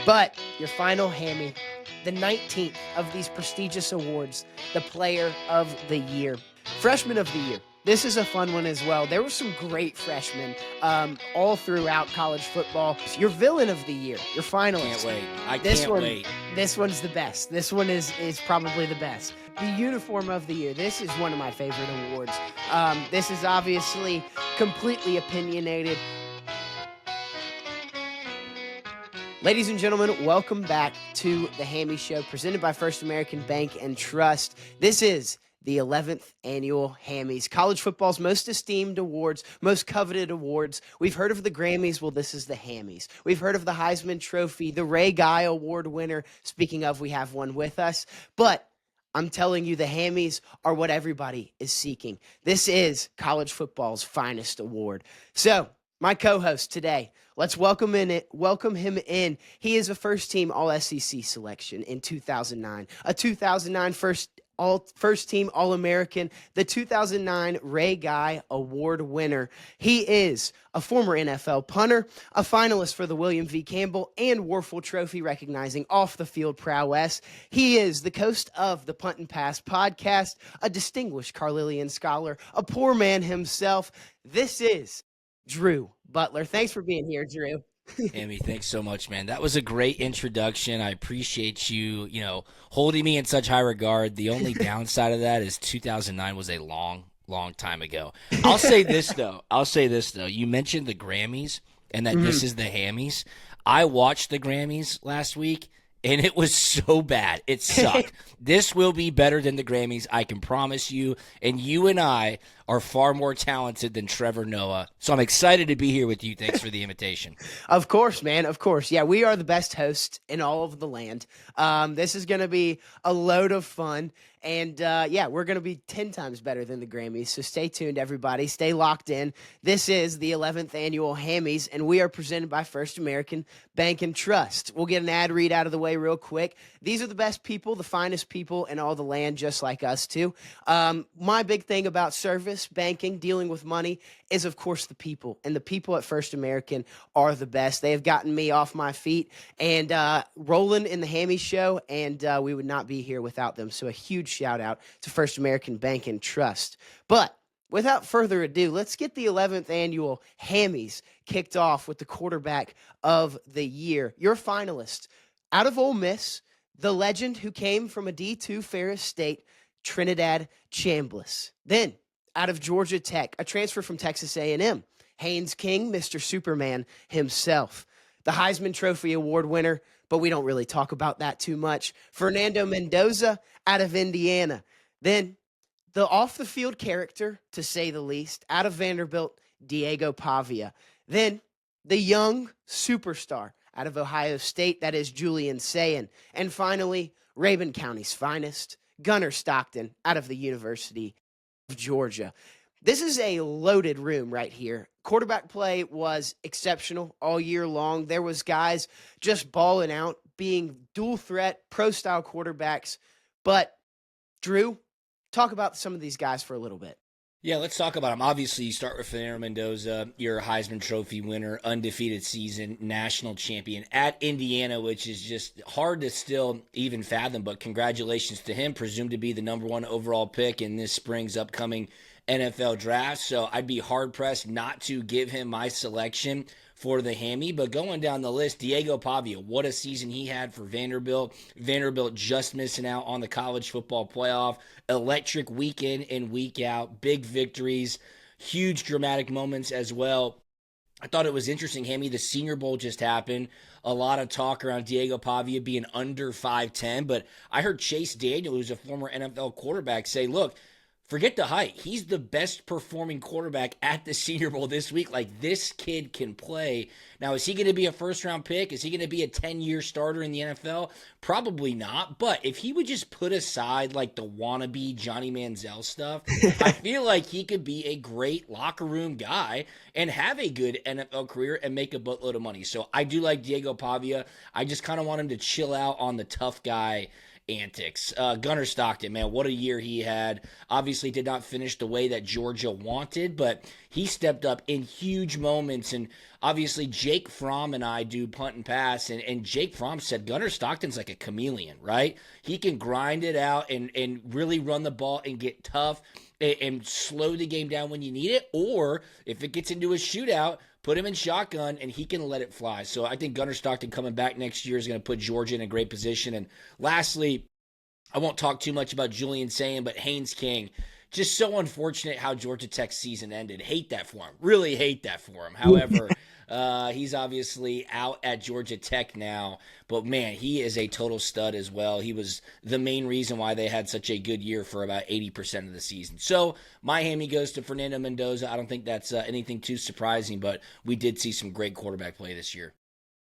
But your final Hammy, the 19th of these prestigious awards, the Player of the Year. Freshman of the Year. This is a fun one as well. There were some great freshmen all throughout college football. Your Villain of the Year, your finalist. Can't wait. I This can't one, wait. This one's the best. This one is probably the best. The Uniform of the Year. This is one of my favorite awards. This is obviously completely opinionated. Ladies and gentlemen, welcome back to the Hammy Show, presented by First American Bank and Trust. This is the 11th Annual Hammys, college football's most esteemed awards, most coveted awards. We've heard of the Grammys. Well, this is the Hammys. We've heard of the Heisman Trophy, the Ray Guy Award winner. Speaking of, we have one with us. But I'm telling you, the Hammys are what everybody is seeking. This is college football's finest award. So, my co-host today, let's welcome him in. He is a first-team All-SEC selection in 2009, a 2009 first-team All-American, the 2009 Ray Guy Award winner. He is a former NFL punter, a finalist for the William V. Campbell and Warfel Trophy, recognizing off-the-field prowess. He is the host of the Punt and Pass podcast, a distinguished Carlilian scholar, a poor man himself. This is Drew Butler. Thanks for being here, Drew. Hammy, thanks so much, man. That was a great introduction. I appreciate you, holding me in such high regard. The only downside of that is 2009 was a long time ago. I'll say this, though. You mentioned the Grammys and that this is the Hammys. I watched the Grammys last week, and it was so bad. It sucked. This will be better than the Grammys, I can promise you. And you and I are far more talented than Trevor Noah. So I'm excited to be here with you. Thanks for the invitation. Of course, man. Of course. Yeah, we are the best hosts in all of the land. This is going to be a load of fun. And, we're going to be 10 times better than the Grammys. So stay tuned, everybody. Stay locked in. This is the 11th Annual Hammys, and we are presented by First American Bank and Trust. We'll get an ad read out of the way real quick. These are the best people, the finest people in all the land, just like us, too. My big thing about service, banking, dealing with money is, of course, the people. And the people at First American are the best. They have gotten me off my feet and rolling in the Hammy Show, and we would not be here without them. So a huge shout out to First American Bank and Trust. But without further ado, let's get the 11th Annual Hammys kicked off with the Quarterback of the Year. Your finalist, out of Ole Miss, the legend who came from a D2 Ferris State, Trinidad Chambliss. Then, out of Georgia Tech, a transfer from Texas A&M, Haynes King, Mr. Superman himself. The Heisman Trophy Award winner, but we don't really talk about that too much, Fernando Mendoza out of Indiana. Then, the off-the-field character, to say the least, out of Vanderbilt, Diego Pavia. Then, the young superstar out of Ohio State, that is Julian Sayin. And finally, Rabun County's finest, Gunnar Stockton out of the University of Georgia. This is a loaded room right here. Quarterback play was exceptional all year long. There was guys just balling out, being dual threat, pro-style quarterbacks. But, Drew, talk about some of these guys for a little bit. Yeah, let's talk about him. Obviously, you start with Fernando Mendoza, your Heisman Trophy winner, undefeated season, national champion at Indiana, which is just hard to still even fathom, but congratulations to him, presumed to be the number one overall pick in this spring's upcoming NFL draft. So I'd be hard-pressed not to give him my selection for the Hammy. But going down the list, Diego Pavia, what a season he had for Vanderbilt. Vanderbilt just missing out on the college football playoff. Electric week in and week out. Big victories. Huge dramatic moments as well. I thought it was interesting, Hammy, the Senior Bowl just happened. A lot of talk around Diego Pavia being under 5'10", but I heard Chase Daniel, who's a former NFL quarterback, say, look, forget the height. He's the best performing quarterback at the Senior Bowl this week. Like, this kid can play. Now, is he going to be a first-round pick? Is he going to be a 10-year starter in the NFL? Probably not. But if he would just put aside, like, the wannabe Johnny Manziel stuff, I feel like he could be a great locker room guy and have a good NFL career and make a buttload of money. So I do like Diego Pavia. I just kind of want him to chill out on the tough guy antics. Gunnar Stockton, man, what a year he had. Obviously did not finish the way that Georgia wanted, but he stepped up in huge moments. And obviously Jake Fromm and I do punt and pass, and Jake Fromm said Gunnar Stockton's like a chameleon, right? He can grind it out and really run the ball and get tough and slow the game down when you need it. Or if it gets into a shootout, put him in shotgun and he can let it fly. So I think Gunnar Stockton coming back next year is going to put Georgia in a great position. And lastly, I won't talk too much about Julian Sayin, but Haynes King. Just so unfortunate how Georgia Tech's season ended. Hate that for him. Really hate that for him. However, he's obviously out at Georgia Tech now. But, man, he is a total stud as well. He was the main reason why they had such a good year for about 80% of the season. So, my Hammy goes to Fernando Mendoza. I don't think that's anything too surprising, but we did see some great quarterback play this year.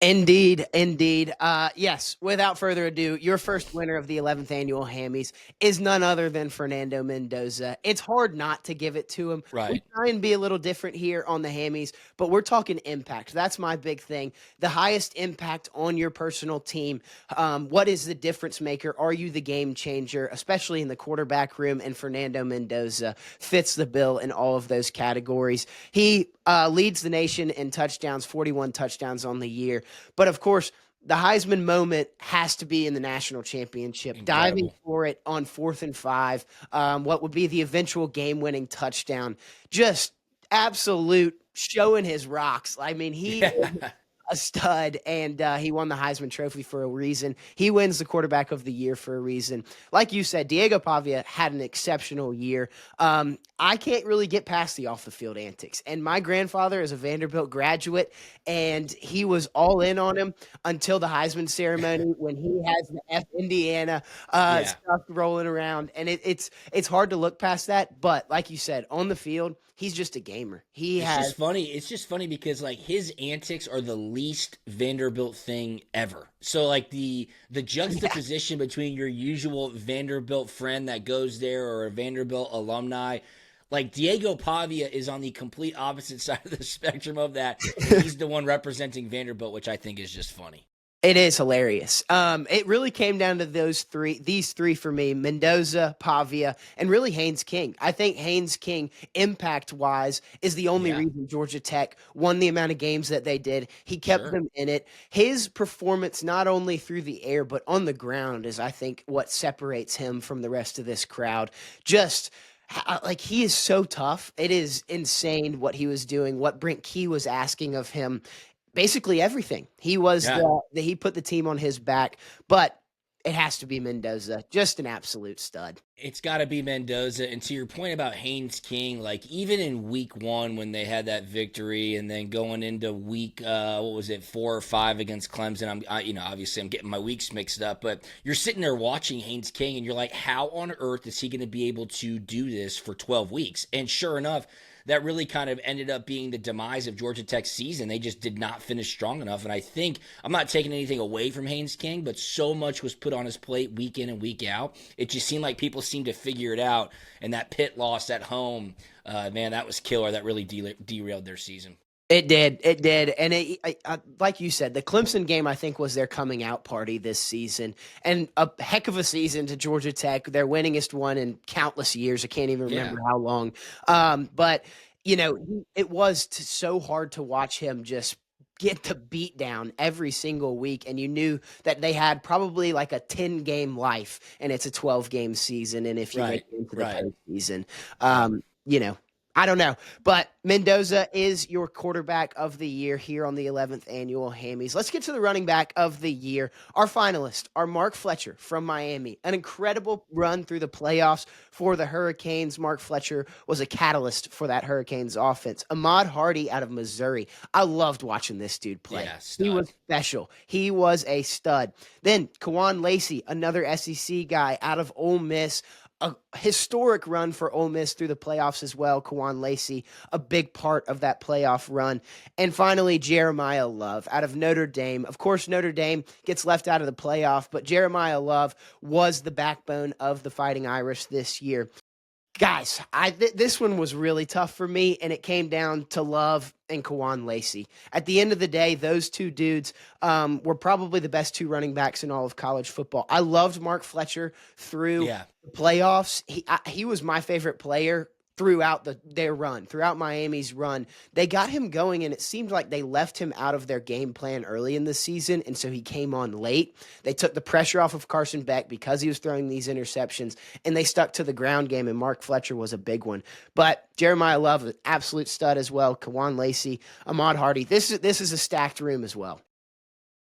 Indeed, indeed. Yes, without further ado, your first winner of the 11th Annual Hammys is none other than Fernando Mendoza. It's hard not to give it to him. We Right. try and be a little different here on the Hammys, but we're talking impact. That's my big thing. The highest impact on your personal team. What is the difference maker? Are you the game changer, especially in the quarterback room? And Fernando Mendoza fits the bill in all of those categories. He leads the nation in touchdowns, 41 touchdowns on the year. But of course, the Heisman moment has to be in the national championship, diving Incredible. for it on 4th and 5. What would be the eventual game-winning touchdown? Just absolute showing his rocks. I mean, he is Yeah. a stud, and he won the Heisman Trophy for a reason. He wins the Quarterback of the Year for a reason. Like you said, Diego Pavia had an exceptional year. I can't really get past the off-the-field antics, and my grandfather is a Vanderbilt graduate, and he was all in on him until the Heisman ceremony when he has the F Indiana Yeah. stuff rolling around, and it's hard to look past that. But like you said, on the field, he's just a gamer. He It's has just funny. It's just funny because like his antics are the least Vanderbilt thing ever. So like the yeah. juxtaposition between your usual Vanderbilt friend that goes there or a Vanderbilt alumni, like Diego Pavia is on the complete opposite side of the spectrum of that, and he's the one representing Vanderbilt, which I think is just funny. It is hilarious. It really came down to these three for me: Mendoza, Pavia, and really Haynes King. I think Haynes King, impact wise, is the only Yeah, reason Georgia Tech won the amount of games that they did. He kept sure. them in it. His performance, not only through the air but on the ground, is I think what separates him from the rest of this crowd. Just like he is so tough. It is insane what he was doing, what Brent Key was asking of him. Basically everything. He was Yeah. he put the team on his back, but it has to be Mendoza, just an absolute stud. It's got to be Mendoza. And to your point about Haynes King, like even in week one when they had that victory, and then going into week what was it, 4 or 5 against Clemson. Obviously I'm getting my weeks mixed up, but you're sitting there watching Haynes King, and you're like, how on earth is he going to be able to do this for 12 weeks? And sure enough, that really kind of ended up being the demise of Georgia Tech's season. They just did not finish strong enough. And I think, I'm not taking anything away from Haynes King, but so much was put on his plate week in and week out. It just seemed like people seemed to figure it out. And that Pitt loss at home, man, that was killer. That really derailed their season. It did, and like you said, the Clemson game I think was their coming out party this season, and a heck of a season to Georgia Tech, their winningest one in countless years. I can't even Yeah, remember how long, but it was so hard to watch him just get the beat down every single week, and you knew that they had probably like a 10-game life, and it's a 12-game season, and if you make right, it into the right. postseason, Yep. um, you know. I don't know, but Mendoza is your quarterback of the year here on the 11th Annual Hammys. Let's get to the running back of the year. Our finalists are Mark Fletcher from Miami. An incredible run through the playoffs for the Hurricanes. Mark Fletcher was a catalyst for that Hurricanes offense. Ahmad Hardy out of Missouri. I loved watching this dude play. Yeah, He was stud. special. He was a stud. Then Kawan Lacey, another SEC guy out of Ole Miss, a historic run for Ole Miss through the playoffs as well. Kawan Lacey, a big part of that playoff run. And finally, Jeremiah Love out of Notre Dame. Of course, Notre Dame gets left out of the playoff, but Jeremiah Love was the backbone of the Fighting Irish this year. Guys, this one was really tough for me, and it came down to Love and Kawan Lacey. At the end of the day, those two dudes were probably the best two running backs in all of college football. I loved Mark Fletcher through Yeah. the playoffs. He was my favorite player throughout their run, throughout Miami's run. They got him going, and it seemed like they left him out of their game plan early in the season, and so he came on late. They took the pressure off of Carson Beck because he was throwing these interceptions, and they stuck to the ground game, and Mark Fletcher was a big one. But Jeremiah Love, an absolute stud as well. Kawan Lacey, Ahmad Hardy. This is a stacked room as well.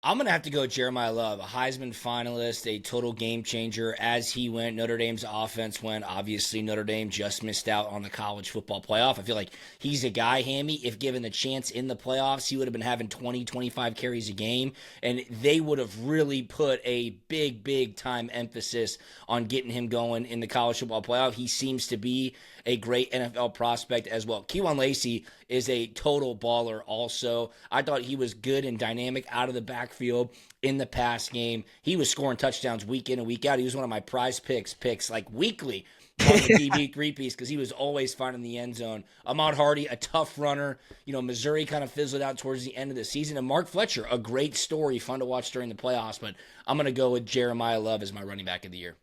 I'm going to have to go Jeremiah Love, a Heisman finalist, a total game changer as he went. Notre Dame's offense went. Obviously, Notre Dame just missed out on the college football playoff. I feel like he's a guy, Hammy, if given the chance in the playoffs, he would have been having 20, 25 carries a game, and they would have really put a big time emphasis on getting him going in the college football playoff. He seems to be a great NFL prospect as well. Kawan Lacey is a total baller also. I thought he was good and dynamic out of the backfield in the pass game. He was scoring touchdowns week in and week out. He was one of my prize picks like weekly on the DB three-piece because he was always finding the end zone. Ahmad Hardy, a tough runner. Missouri kind of fizzled out towards the end of the season. And Mark Fletcher, a great story, fun to watch during the playoffs. But I'm going to go with Jeremiah Love as my running back of the year.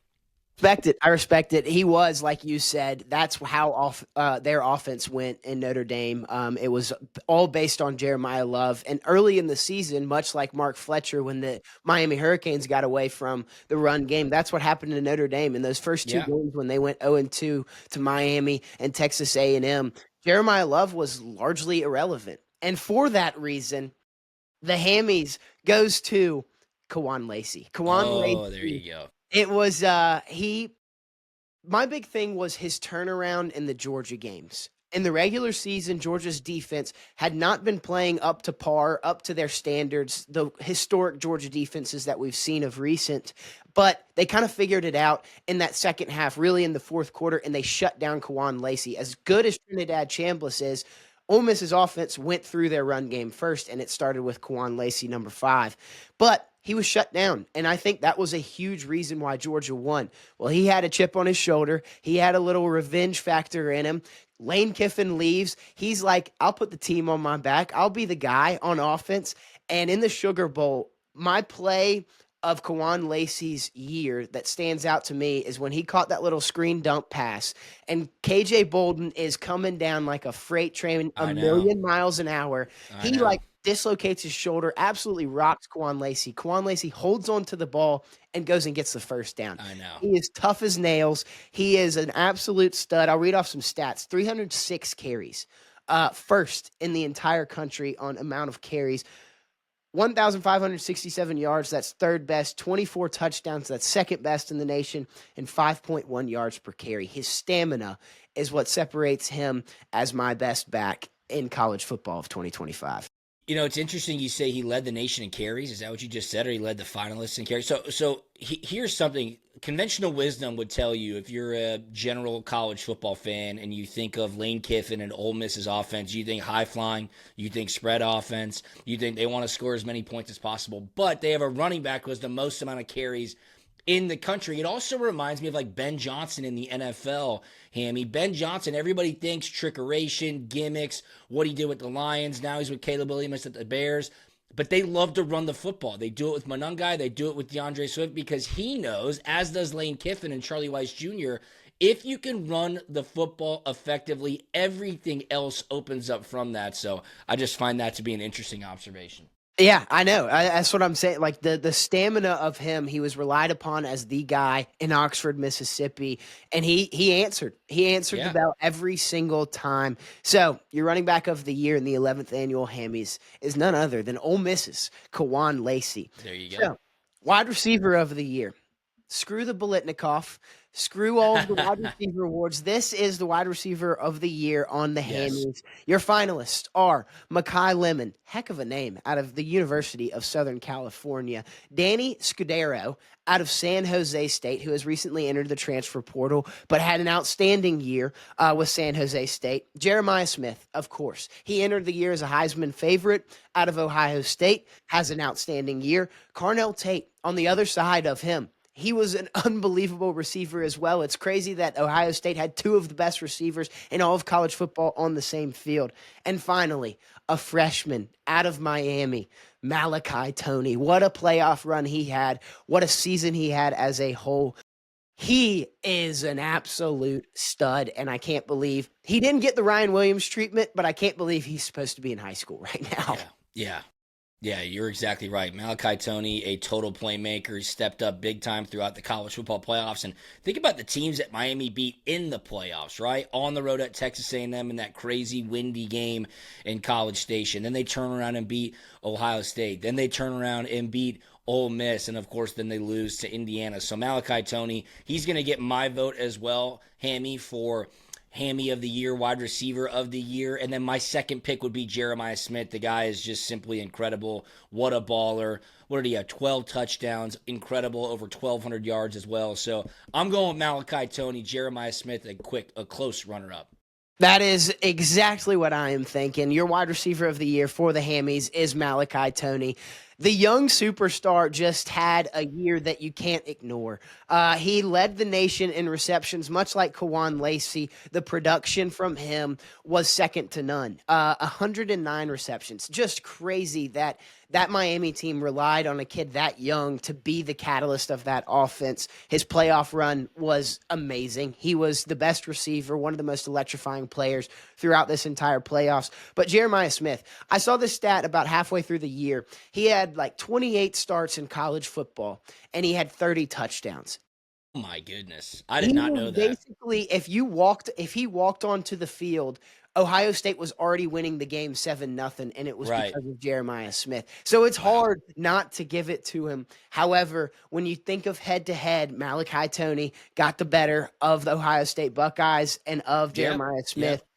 I respect it. He was, like you said, that's how their offense went in Notre Dame. It was all based on Jeremiah Love. And early in the season, much like Mark Fletcher, when the Miami Hurricanes got away from the run game, that's what happened to Notre Dame in those first two games when they went 0-2 to Miami and Texas A&M. Jeremiah Love was largely irrelevant. And for that reason, the Hammys goes to Kawan Lacey. There you go. It was my big thing was his turnaround in the Georgia games. In the regular season, Georgia's defense had not been playing up to par, up to their standards, the historic Georgia defenses that we've seen of recent. But they kind of figured it out in that second half, really in the fourth quarter, and they shut down Kawan Lacey. As good as Trinidad Chambliss is, Ole Miss's offense went through their run game first, and it started with Kawan Lacey, number 5. But he was shut down, and I think that was a huge reason why Georgia won. Well, he had a chip on his shoulder. He had a little revenge factor in him. Lane Kiffin leaves. He's like, I'll put the team on my back. I'll be the guy on offense. And in the Sugar Bowl, my play of Kawan Lacey's year that stands out to me is when he caught that little screen dump pass, and KJ Bolden is coming down like a freight train, a million miles an hour. He dislocates his shoulder, absolutely rocks Kawan Lacey. Kawan Lacey holds on to the ball and goes and gets the first down. I know. He is tough as nails. He is an absolute stud. I'll read off some stats. 306 carries. First in the entire country on amount of carries. 1,567 yards, that's third best. 24 touchdowns, that's second best in the nation. And 5.1 yards per carry. His stamina is what separates him as my best back in college football of 2025. It's interesting you say he led the nation in carries. Is that what you just said? Or he led the finalists in carries? So here's something. Conventional wisdom would tell you, if you're a general college football fan and you think of Lane Kiffin and Ole Miss's offense, you think high flying, you think spread offense, you think they want to score as many points as possible. But they have a running back who has the most amount of carries in the country. It also reminds me of like Ben Johnson in the NFL, Hammy. Ben Johnson, everybody thinks trickeration, gimmicks, what he did with the Lions. Now he's with Caleb Williams at the Bears. But they love to run the football. They do it with Monungai. They do it with DeAndre Swift because he knows, as does Lane Kiffin and Charlie Weiss Jr., if you can run the football effectively, everything else opens up from that. So I just find that to be an interesting observation. Yeah, I know. That's what I'm saying. Like the stamina of him, he was relied upon as the guy in Oxford, Mississippi, and he answered. He answered the bell every single time. So your running back of the year in the 11th Annual Hammys is none other than Ole Miss's Kawan Lacey. There you go. So, wide receiver of the year. Screw the Bolitnikoff. Screw all of the wide receiver awards. This is the wide receiver of the year on the Hammys. Your finalists are Mekhi Lemon, heck of a name, out of the University of Southern California. Danny Scudero out of San Jose State, who has recently entered the transfer portal, but had an outstanding year with San Jose State. Jeremiah Smith, of course. He entered the year as a Heisman favorite out of Ohio State, has an outstanding year. Carnell Tate, on the other side of him, He was an unbelievable receiver as well. It's crazy that Ohio State had two of the best receivers in all of college football on the same field. And finally, a freshman out of Miami, Malachi Tony. What a playoff run he had. What a season he had as a whole. He is an absolute stud, and I can't believe he didn't get the Ryan Williams treatment, but I can't believe he's supposed to be in high school right now. Yeah. Yeah. Yeah, you're exactly right. Malachi Tony, a total playmaker. He stepped up big time throughout the college football playoffs. And think about the teams that Miami beat in the playoffs, right? On the road at Texas A&M in that crazy windy game in College Station. Then they turn around and beat Ohio State. Then they turn around and beat Ole Miss. And, of course, then they lose to Indiana. So Malachi Tony, he's going to get my vote as well, Hammy, for Hammy of the year, wide receiver of the year. And then my second pick would be Jeremiah Smith. The guy is just simply incredible. What a baller. What did he have? 12 touchdowns. Incredible. Over 1,200 yards as well. So I'm going with Malachi Tony, Jeremiah Smith, a close runner-up. That is exactly what I am thinking. Your wide receiver of the year for the Hammys is Malachi Tony. The young superstar just had a year that you can't ignore. He led the nation in receptions, much like Kawan Lacey. The production from him was second to none. 109 receptions. Just crazy that Miami team relied on a kid that young to be the catalyst of that offense. His playoff run was amazing. He was the best receiver, one of the most electrifying players throughout this entire playoffs. But Jeremiah Smith, I saw this stat about halfway through the year. He had like 28 starts in college football, and he had 30 touchdowns. Oh, my goodness. I did not know that. Basically, if he walked onto the field, Ohio State was already winning the game 7-0, and it was because of Jeremiah Smith. So it's hard not to give it to him. However, when you think of head-to-head, Malachi Tony got the better of the Ohio State Buckeyes and of Jeremiah Smith. Yep.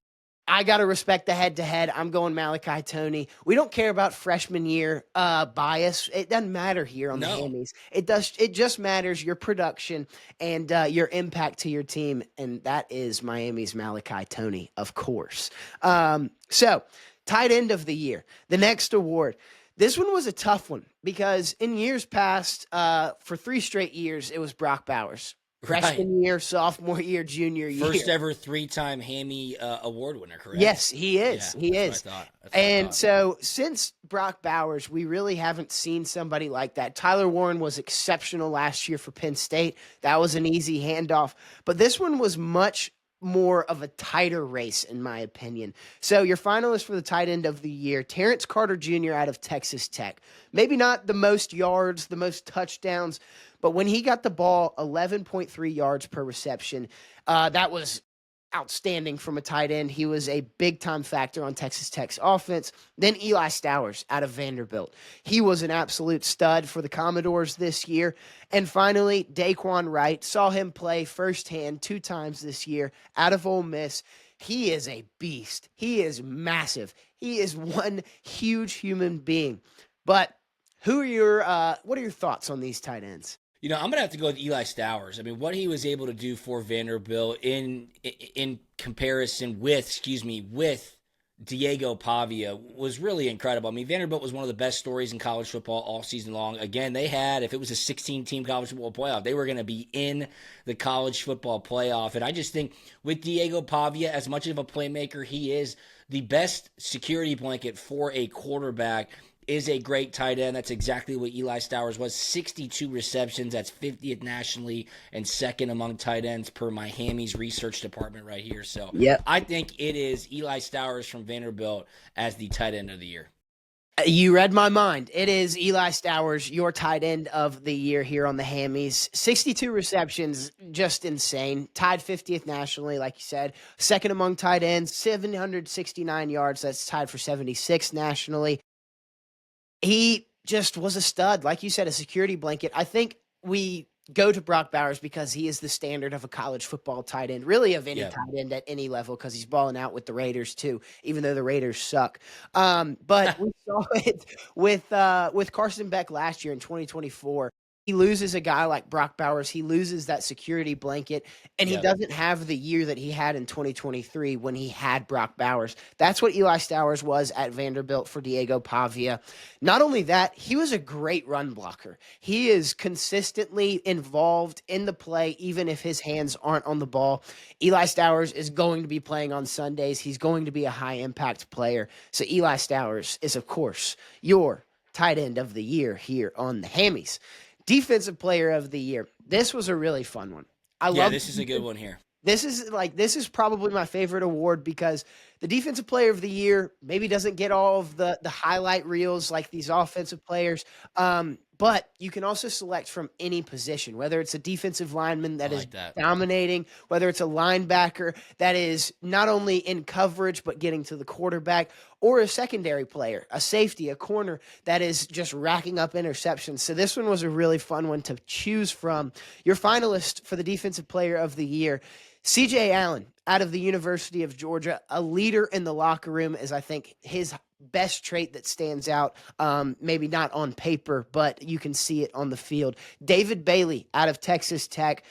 I got to respect the head-to-head. I'm going Malachi Tony. We don't care about freshman year bias. It doesn't matter here on the Hammys. It just matters your production and your impact to your team, and that is Miami's Malachi Tony, of course. So, tight end of the year, the next award. This one was a tough one because in years past, for 3 straight years, it was Brock Bowers. Freshman year, sophomore year, junior year. First ever 3-time Hammy award winner, correct? Yes, he is. Yeah, he is. And so since Brock Bowers, we really haven't seen somebody like that. Tyler Warren was exceptional last year for Penn State. That was an easy handoff. But this one was much more of a tighter race, in my opinion. So your finalist for the tight end of the year, Terrence Carter Jr. out of Texas Tech. Maybe not the most yards, the most touchdowns, but when he got the ball, 11.3 yards per reception, that was outstanding from a tight end. He was a big-time factor on Texas Tech's offense. Then Eli Stowers out of Vanderbilt. He was an absolute stud for the Commodores this year. And finally, Daquan Wright. Saw him play firsthand 2 times this year out of Ole Miss. He is a beast. He is massive. He is one huge human being. But what are your thoughts on these tight ends? You know, I'm gonna have to go with Eli Stowers. I mean, what he was able to do for Vanderbilt in comparison with Diego Pavia was really incredible. I mean, Vanderbilt was one of the best stories in college football all season long. Again, they had, if it was a 16-team college football playoff, they were going to be in the college football playoff. And I just think with Diego Pavia, as much of a playmaker he is, the best security blanket for a quarterback is a great tight end. That's exactly what Eli Stowers was. 62 receptions. That's 50th nationally and second among tight ends per my Hammy's research department right here. So I think it is Eli Stowers from Vanderbilt as the tight end of the year. You read my mind. It is Eli Stowers, your tight end of the year here on the Hammys. 62 receptions, just insane. Tied 50th nationally, like you said. Second among tight ends, 769 yards. That's tied for 76 nationally. He just was a stud. Like you said, a security blanket. I think we go to Brock Bowers because he is the standard of a college football tight end, really of any tight end at any level, because he's balling out with the Raiders too, even though the Raiders suck. But we saw it with Carson Beck last year in 2024. he loses a guy like Brock Bowers, he loses that security blanket, and he Yep. doesn't have the year that he had in 2023 when he had Brock Bowers. That's what Eli Stowers was at Vanderbilt for Diego Pavia. Not only that, he was a great run blocker. He is consistently involved in the play, even if his hands aren't on the ball. Eli Stowers is going to be playing on Sundays. He's going to be a high impact player. So Eli Stowers is, of course, your tight end of the year here on the Hammys. Defensive player of the year. This was a really fun one. I Yeah, love this is a good one here. this is probably my favorite award because the defensive player of the year maybe doesn't get all of the highlight reels like these offensive players. But you can also select from any position, whether it's a defensive lineman I that is like that. dominating, whether it's a linebacker that is not only in coverage but getting to the quarterback, or a secondary player, a safety, a corner that is just racking up interceptions. So this one was a really fun one to choose from. Your finalist for the defensive player of the year, CJ Allen out of the University of Georgia, a leader in the locker room is, I think, his best trait that stands out. Maybe not on paper, but you can see it on the field. David Bailey out of Texas Tech,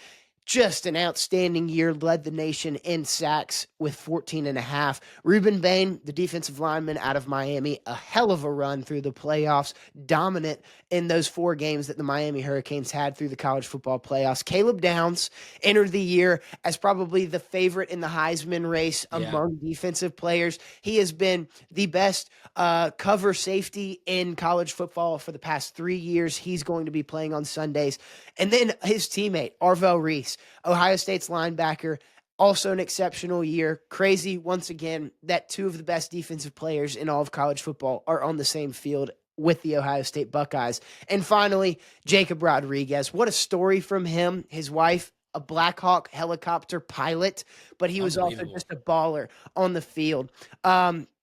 just an outstanding year, led the nation in sacks with 14 and a half. Reuben Bain, the defensive lineman out of Miami, a hell of a run through the playoffs, dominant in those 4 games that the Miami Hurricanes had through the college football playoffs. Caleb Downs entered the year as probably the favorite in the Heisman race Yeah. among defensive players. He has been the best cover safety in college football for the past 3 years. He's going to be playing on Sundays. And then his teammate, Arvell Reese, Ohio State's linebacker, also an exceptional year. Crazy, once again, that 2 of the best defensive players in all of college football are on the same field with the Ohio State Buckeyes. And finally, Jacob Rodriguez. What a story from him. His wife, a Black Hawk helicopter pilot, but he was also Unbelievable. just a baller on the field.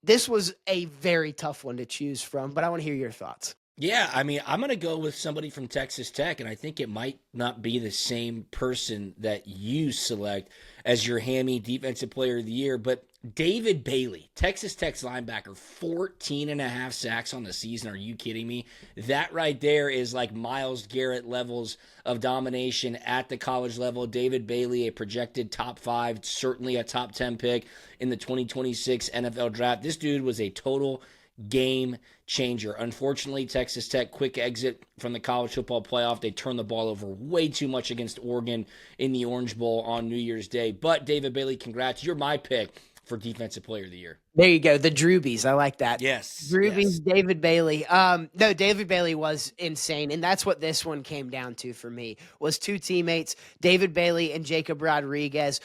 This was a very tough one to choose from, but I want to hear your thoughts. Yeah, I mean, I'm going to go with somebody from Texas Tech, and I think it might not be the same person that you select as your Hammy Defensive Player of the Year, but David Bailey, Texas Tech's linebacker, 14 and a half sacks on the season. Are you kidding me? That right there is like Myles Garrett levels of domination at the college level. David Bailey, a projected top 5, certainly a top 10 pick in the 2026 NFL draft. This dude was a total game changer. Unfortunately, Texas Tech, quick exit from the college football playoff. They turned the ball over way too much against Oregon in the Orange Bowl on New Year's Day. But David Bailey, congrats. You're my pick for Defensive Player of the Year. There you go. The Droobies. I like that. Yes, yes. Droobies, David Bailey. No, David Bailey was insane. And that's what this one came down to for me was 2 teammates, David Bailey and Jacob Rodriguez.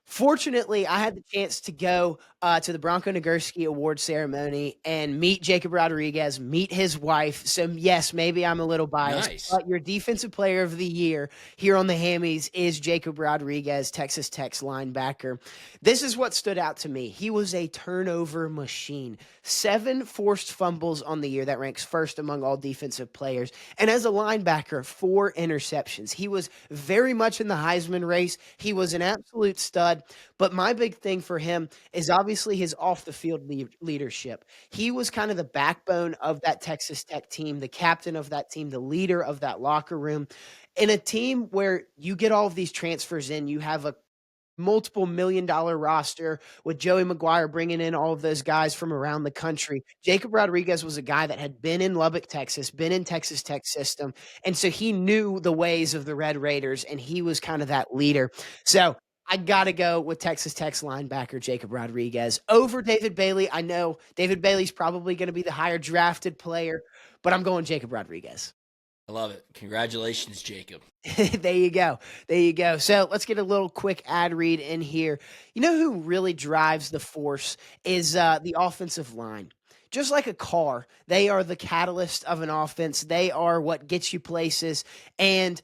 Fortunately, I had the chance to go to the Bronco Nagurski Award ceremony and meet Jacob Rodriguez, meet his wife. So, yes, maybe I'm a little biased, Nice. but your defensive player of the year here on the Hammys is Jacob Rodriguez, Texas Tech's linebacker. This is what stood out to me. He was a turnover machine. 7 forced fumbles on the year. That ranks first among all defensive players. And as a linebacker, 4 interceptions. He was very much in the Heisman race. He was an absolute stud. But my big thing for him is obviously his off the field leadership. He was kind of the backbone of that Texas Tech team, the captain of that team, the leader of that locker room. In a team where you get all of these transfers in, you have a multiple $1 million roster with Joey McGuire bringing in all of those guys from around the country. Jacob Rodriguez was a guy that had been in Lubbock, Texas, been in Texas Tech system. And so he knew the ways of the Red Raiders and he was kind of that leader. So I got to go with Texas Tech's linebacker, Jacob Rodriguez, over David Bailey. I know David Bailey's probably going to be the higher drafted player, but I'm going Jacob Rodriguez. I love it. Congratulations, Jacob. There you go. There you go. So let's get a little quick ad read in here. You know who really drives the force is the offensive line. Just like a car, they are the catalyst of an offense. They are what gets you places. And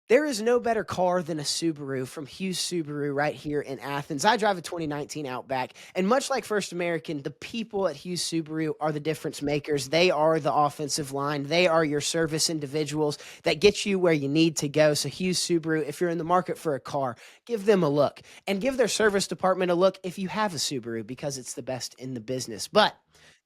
there is no better car than a Subaru from Hughes Subaru right here in Athens. I drive a 2019 Outback, and much like First American, the people at Hughes Subaru are the difference makers. They are the offensive line. They are your service individuals that get you where you need to go. So Hughes Subaru, if you're in the market for a car, give them a look and give their service department a look if you have a Subaru because it's the best in the business. But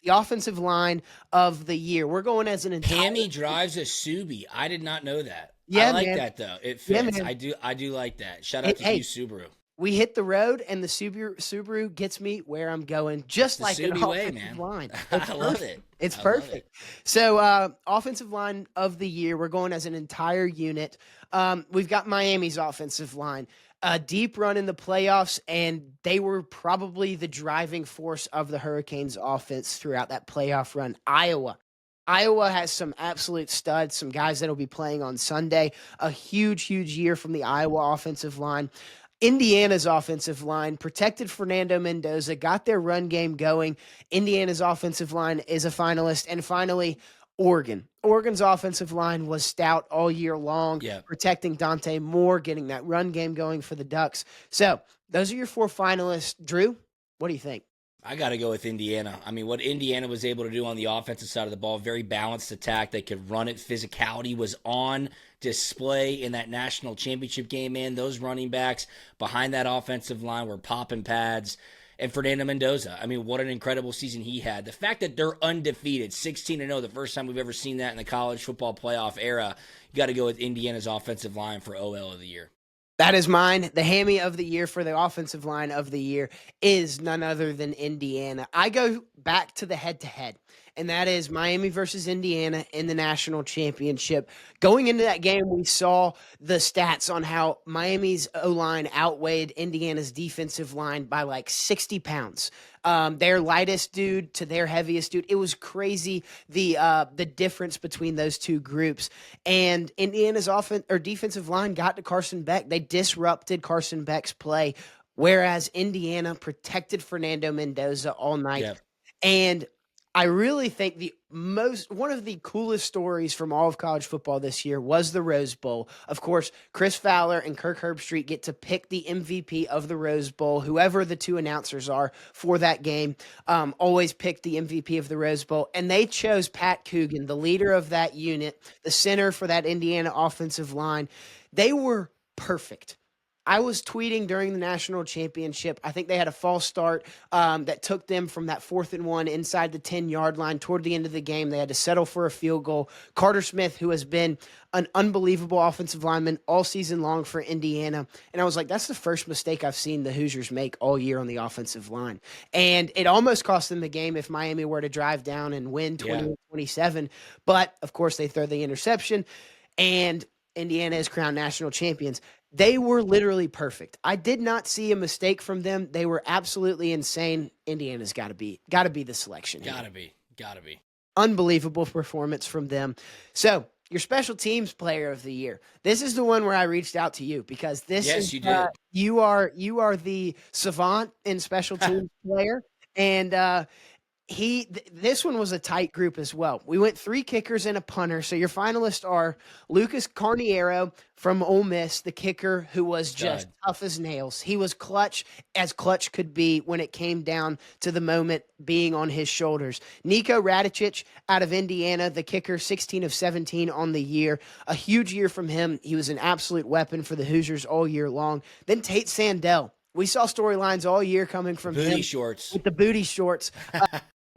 the offensive line of the year, we're going as an entire Hammy drives a Subi. I did not know that. I Yeah, like man. that though. It Yeah, fits. man. I do like that. Shout out Hey, to Hugh hey, Subaru. we hit the road, and the Subaru gets me where I'm going, It's just the like an Subi way, offensive man. line. It's I love perfect. it. It's I love it. perfect. So, offensive line of the year, we're going as an entire unit. We've got Miami's offensive line, a deep run in the playoffs, and they were probably the driving force of the Hurricanes' offense throughout that playoff run. Iowa has some absolute studs, some guys that'll be playing on Sunday. A huge, huge year from the Iowa offensive line. Indiana's offensive line protected Fernando Mendoza, got their run game going. Indiana's offensive line is a finalist. And finally, Oregon. Oregon's offensive line was stout all year long, Yeah. protecting Dante Moore, getting that run game going for the Ducks. So those are your 4 finalists. Drew, what do you think? I got to go with Indiana. I mean, what Indiana was able to do on the offensive side of the ball, very balanced attack. They could run it. Physicality was on display in that national championship game, man. Those running backs behind that offensive line were popping pads. And Fernando Mendoza, I mean, what an incredible season he had. The fact that they're undefeated, 16-0, the first time we've ever seen that in the college football playoff era, you got to go with Indiana's offensive line for OL of the year. That is mine. The Hammy of the year for the offensive line of the year is none other than Indiana. I go back to the head to head, and that is Miami versus Indiana in the national championship. Going into that game, we saw the stats on how Miami's O line outweighed Indiana's defensive line by like 60 pounds. Their lightest dude to their heaviest dude. It was crazy the difference between those two groups. And Indiana's offense or defensive line got to Carson Beck. They disrupted Carson Beck's play, whereas Indiana protected Fernando Mendoza all night. Yeah. And I really think one of the coolest stories from all of college football this year was the Rose Bowl. Of course, Chris Fowler and Kirk Herbstreit get to pick the MVP of the Rose Bowl. Whoever the 2 announcers are for that game, always pick the MVP of the Rose Bowl. And they chose Pat Coogan, the leader of that unit, the center for that Indiana offensive line. They were perfect. I was tweeting during the national championship. I think they had a false start that took them from that 4th and 1 inside the 10-yard line toward the end of the game. They had to settle for a field goal. Carter Smith, who has been an unbelievable offensive lineman all season long for Indiana. And I was like, that's the first mistake I've seen the Hoosiers make all year on the offensive line. And it almost cost them the game if Miami were to drive down and win Yeah. 20-27. But, of course, they throw the interception, and Indiana is crowned national champions. They were literally perfect. I did not see a mistake from them. They were absolutely insane. Indiana's got to be the selection here. Gotta be. Unbelievable performance from them. So, your special teams player of the year. This is the one where I reached out to you because Yes, you did. You are the savant in special teams player, and this one was a tight group as well. We went 3 kickers and a punter. So your finalists are Lucas Carniero from Ole Miss, the kicker who was just Stud. tough as nails. He was clutch as clutch could be when it came down to the moment being on his shoulders. Nico Radicic out of Indiana, the kicker, 16 of 17 on the year. A huge year from him. He was an absolute weapon for the Hoosiers all year long. Then Tate Sandell. We saw storylines all year coming from Booty him shorts. with the booty shorts.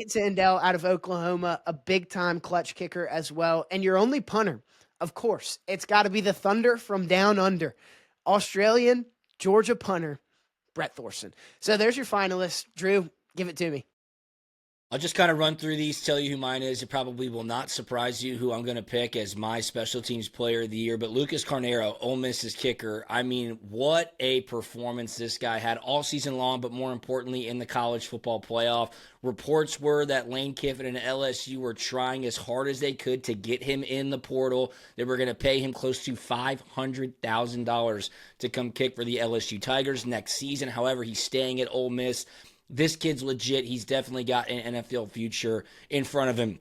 Sandell out of Oklahoma, a big-time clutch kicker as well. And your only punter, of course, it's got to be the Thunder from down under. Australian, Georgia punter, Brett Thorson. So there's your finalists. Drew, give it to me. I'll just kind of run through these, tell you who mine is. It probably will not surprise you who I'm going to pick as my special teams player of the year. But Lucas Carnero, Ole Miss's kicker, I mean, what a performance this guy had all season long, but more importantly in the college football playoff. Reports were that Lane Kiffin and LSU were trying as hard as they could to get him in the portal. They were going to pay him close to $500,000 to come kick for the LSU Tigers next season. However, he's staying at Ole Miss. This kid's legit. He's definitely got an NFL future in front of him.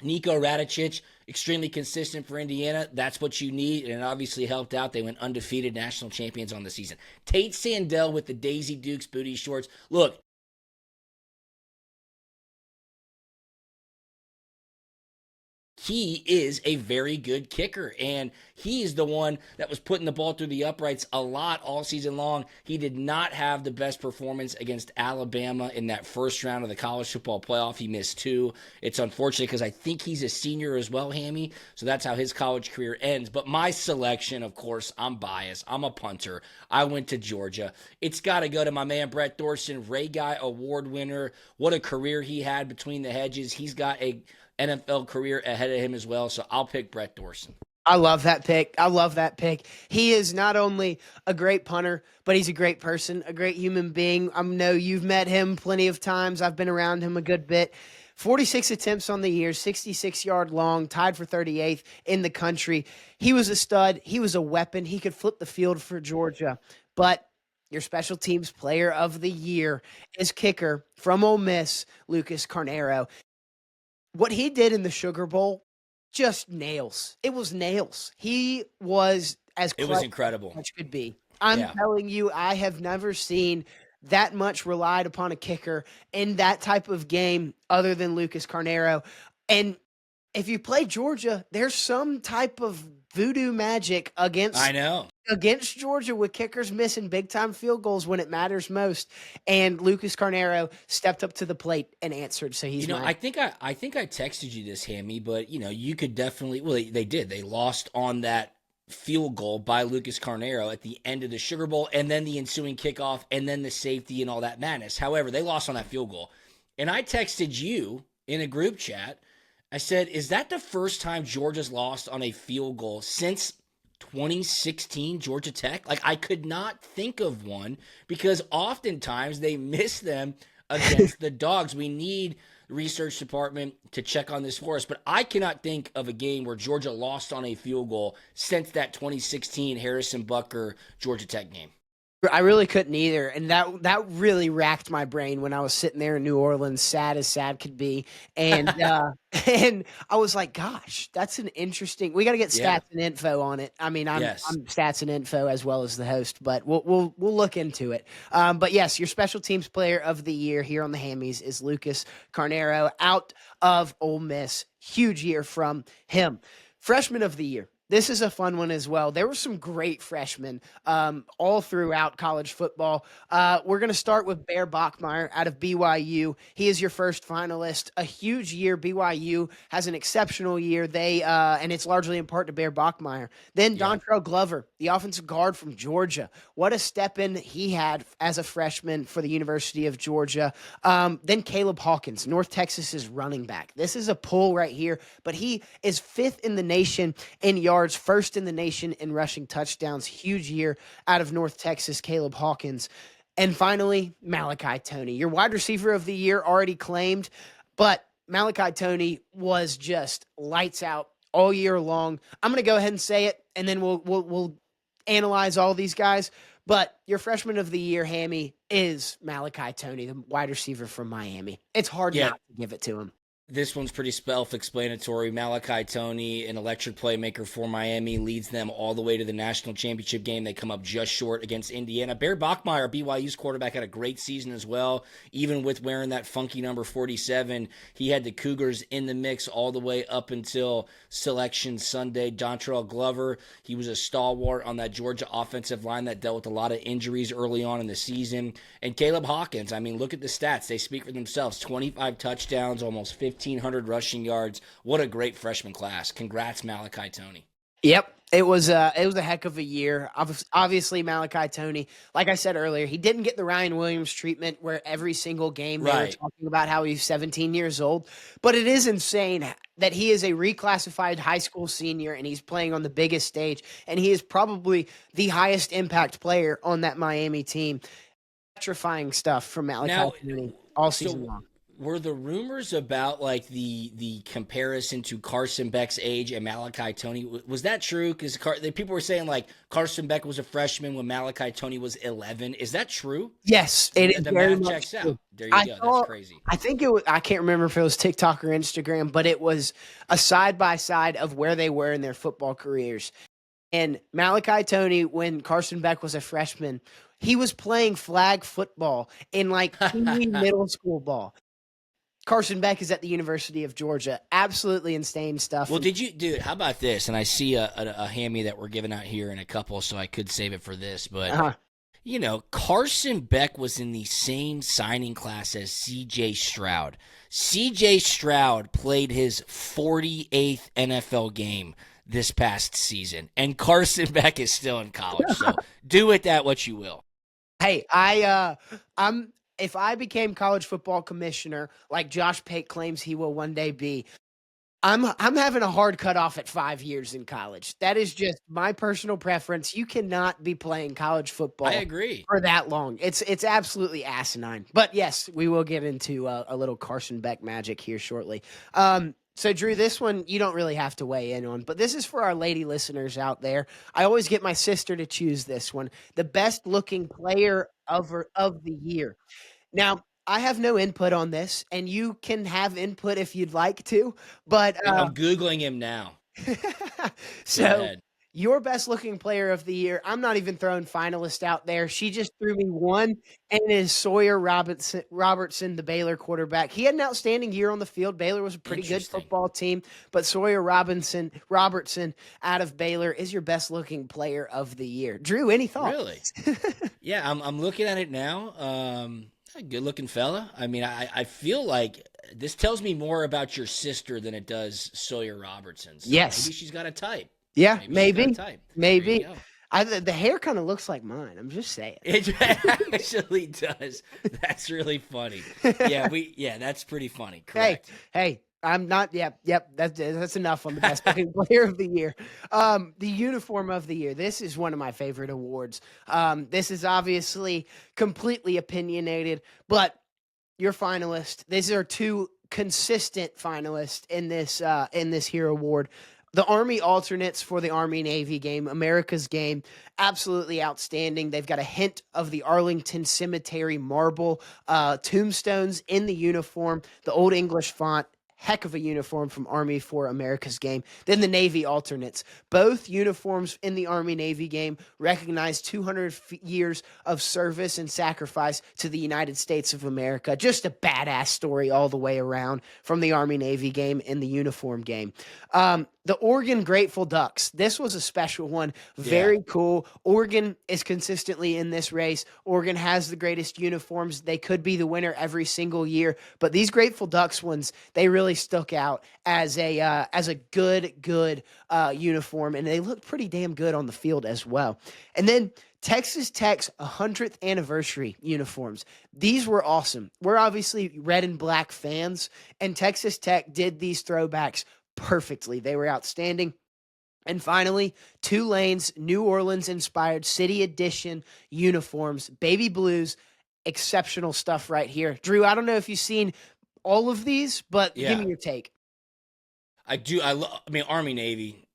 Nico Radicic, extremely consistent for Indiana. That's what you need, and it obviously helped out. They went undefeated national champions on the season. Tate Sandell with the Daisy Dukes booty shorts. Look, he is a very good kicker, and he's the one that was putting the ball through the uprights a lot all season long. He did not have the best performance against Alabama in that first round of the college football playoff. He missed two. It's unfortunate because I think he's a senior as well, Hammy, so that's how his college career ends. But my selection, of course, I'm biased. I'm a punter. I went to Georgia. It's got to go to my man Brett Thorson, Ray Guy Award winner. What a career he had between the hedges. He's got a NFL career ahead of him as well, so I'll pick Brett Thorson. I love that pick. I love that pick. He is not only a great punter, but he's a great person, a great human being. I know you've met him plenty of times. I've been around him a good bit. 46 attempts on the year, 66-yard long, tied for 38th in the country. He was a stud. He was a weapon. He could flip the field for Georgia. But your special teams player of the year is kicker from Ole Miss, Lucas Carnero. What he did in the Sugar Bowl, just nails. It was nails. He was as It was clutch incredible. as could be. I'm Yeah. telling you, I have never seen that much relied upon a kicker in that type of game other than Lucas Carnero. And if you play Georgia, there's some type of voodoo magic I know. against Georgia with kickers missing big time field goals when it matters most. And Lucas Carnero stepped up to the plate and answered. So he's I think I texted you this, Hammy, but you could definitely. Well, they did. They lost on that field goal by Lucas Carnero at the end of the Sugar Bowl, and then the ensuing kickoff, and then the safety and all that madness. However, they lost on that field goal, and I texted you in a group chat. I said, "Is that the first time Georgia's lost on a field goal since 2016 Georgia Tech?" Like, I could not think of one because oftentimes they miss them against the dogs. We need the research department to check on this for us, but I cannot think of a game where Georgia lost on a field goal since that 2016 Harrison Butker Georgia Tech game. I really couldn't either, and that really racked my brain when I was sitting there in New Orleans, sad as sad could be, and and I was like, "Gosh, that's an interesting." We got to get Yeah. stats and info on it. I mean, Yes. I'm stats and info as well as the host, but we'll look into it. But yes, your special teams player of the year here on the Hammys is Lucas Carnero out of Ole Miss. Huge year from him. Freshman of the year. This is a fun one as well. There were some great freshmen all throughout college football. We're going to start with Bear Bachmeier out of BYU. He is your first finalist. A huge year. BYU has an exceptional year. And it's largely in part to Bear Bachmeier. Then Yeah. Dontrell Glover, the offensive guard from Georgia. What a step in he had as a freshman for the University of Georgia. Then Caleb Hawkins, North Texas's running back. This is a pull right here, but he is fifth in the nation in yards, first in the nation in rushing touchdowns. Huge year out of North Texas, Caleb Hawkins. And finally, Malachi Toney, your wide receiver of the year already claimed, but Malachi Toney was just lights out all year long. I'm going to go ahead and say it, and then we'll analyze all these guys. But your freshman of the year, Hammy, is Malachi Toney, the wide receiver from Miami. It's hard Yeah. not to give it to him. This one's pretty self-explanatory. Malachi Toney, an electric playmaker for Miami, leads them all the way to the national championship game. They come up just short against Indiana. Bear Bachmeier, BYU's quarterback, had a great season as well. Even with wearing that funky number 47, he had the Cougars in the mix all the way up until Selection Sunday. Dontrell Glover, he was a stalwart on that Georgia offensive line that dealt with a lot of injuries early on in the season. And Caleb Hawkins, I mean, look at the stats. They speak for themselves. 25 touchdowns, almost 1,500 rushing yards. What a great freshman class. Congrats, Malachi Toney. Yep. It was a heck of a year. Obviously, Malachi Toney, like I said earlier, he didn't get the Ryan Williams treatment where every single game they were Right. talking about how he's 17 years old. But it is insane that he is a reclassified high school senior and he's playing on the biggest stage. And he is probably the highest impact player on that Miami team. Petrifying stuff from Malachi Now, Toney all season so long. were the rumors about like the comparison to Carson Beck's age and Malachi Toney, was that true? Because people were saying like Carson Beck was a freshman when Malachi Toney was 11. Is that true? Yes, it is The very math much checks true. out. There you I go. saw That's crazy. I think it was I can't remember if it was TikTok or Instagram, but it was a side by side of where they were in their football careers. And Malachi Toney, when Carson Beck was a freshman, he was playing flag football in like Pee Wee middle school ball. Carson Beck is at the University of Georgia. Absolutely insane stuff. Well, dude, how about this? And I see a hammy that we're giving out here in a couple, so I could save it for this. But, Carson Beck was in the same signing class as C.J. Stroud. C.J. Stroud played his 48th NFL game this past season, and Carson Beck is still in college. So do with that what you will. Hey, I'm if I became college football commissioner, like Josh Pate claims he will one day be, I'm having a hard cutoff at 5 years in college. That is just my personal preference. You cannot be playing college football I agree. for that long. It's absolutely asinine. But yes, we will get into a little Carson Beck magic here shortly. So, Drew, this one you don't really have to weigh in on, but this is for our lady listeners out there. I always get my sister to choose this one, the best looking player of the year. Now, I have no input on this, and you can have input if you'd like to, but I'm Googling him now. so your best looking player of the year, I'm not even throwing finalist out there. She just threw me one, and it is Sawyer Robertson, the Baylor quarterback. He had an outstanding year on the field. Baylor was a pretty good football team, but Sawyer Robertson out of Baylor is your best looking player of the year. Drew, any thoughts? Really? Yeah, I'm looking at it now. A good-looking fella. I mean, I feel like this tells me more about your sister than it does Sawyer Robertson. So yes. Maybe she's got a type. Yeah, maybe. Maybe. The hair kind of looks like mine. I'm just saying. It actually does. That's really funny. Yeah, that's pretty funny. Correct. Hey. I'm not. Yep. That's enough on the best looking player of the year. The uniform of the year. This is one of my favorite awards. This is obviously completely opinionated, but your finalist. These are two consistent finalists in this here award. The Army alternates for the Army-Navy game, America's game, absolutely outstanding. They've got a hint of the Arlington Cemetery marble tombstones in the uniform, the Old English font. Heck of a uniform from Army for America's game. Then the Navy alternates. Both uniforms in the Army-Navy game recognize 200 years of service and sacrifice to the United States of America. Just a badass story all the way around from the Army-Navy game and the uniform game. The Oregon Grateful Ducks. This was a special one. Very cool. Oregon is consistently in this race. Oregon has the greatest uniforms. They could be the winner every single year, but these Grateful Ducks ones, they really stuck out as a good uniform, and they look pretty damn good on the field as well. And then Texas Tech's 100th anniversary uniforms. These were awesome. We're obviously red and black fans, and Texas Tech did these throwbacks perfectly. They were outstanding. And finally, Tulane's New Orleans-inspired City Edition uniforms, baby blues, exceptional stuff right here. Drew, I don't know if you've seen all of these, but give me your take. I do. I mean, Army,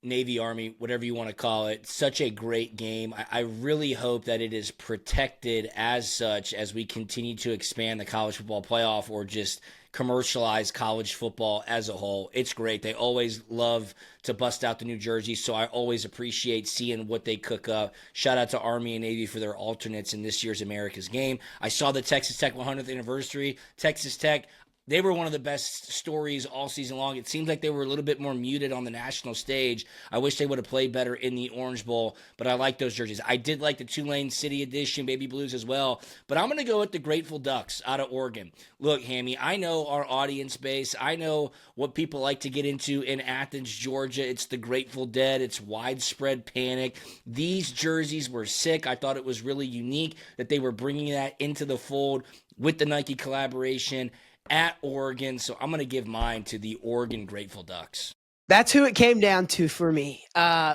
Navy, Army, whatever you want to call it. Such a great game. I really hope that it is protected as such as we continue to expand the college football playoff or just commercialize college football as a whole. It's great. They always love to bust out the new jerseys, so I always appreciate seeing what they cook up. Shout out to Army and Navy for their alternates in this year's America's game. I saw the Texas Tech 100th anniversary. Texas Tech, they were one of the best stories all season long. It seems like they were a little bit more muted on the national stage. I wish they would have played better in the Orange Bowl, but I like those jerseys. I did like the Tulane City Edition Baby Blues as well, but I'm going to go with the Grateful Ducks out of Oregon. Look, Hammy, I know our audience base. I know what people like to get into in Athens, Georgia. It's the Grateful Dead. It's widespread panic. These jerseys were sick. I thought it was really unique that they were bringing that into the fold with the Nike collaboration at Oregon, so I'm going to give mine to the Oregon Grateful Ducks. That's who it came down to for me.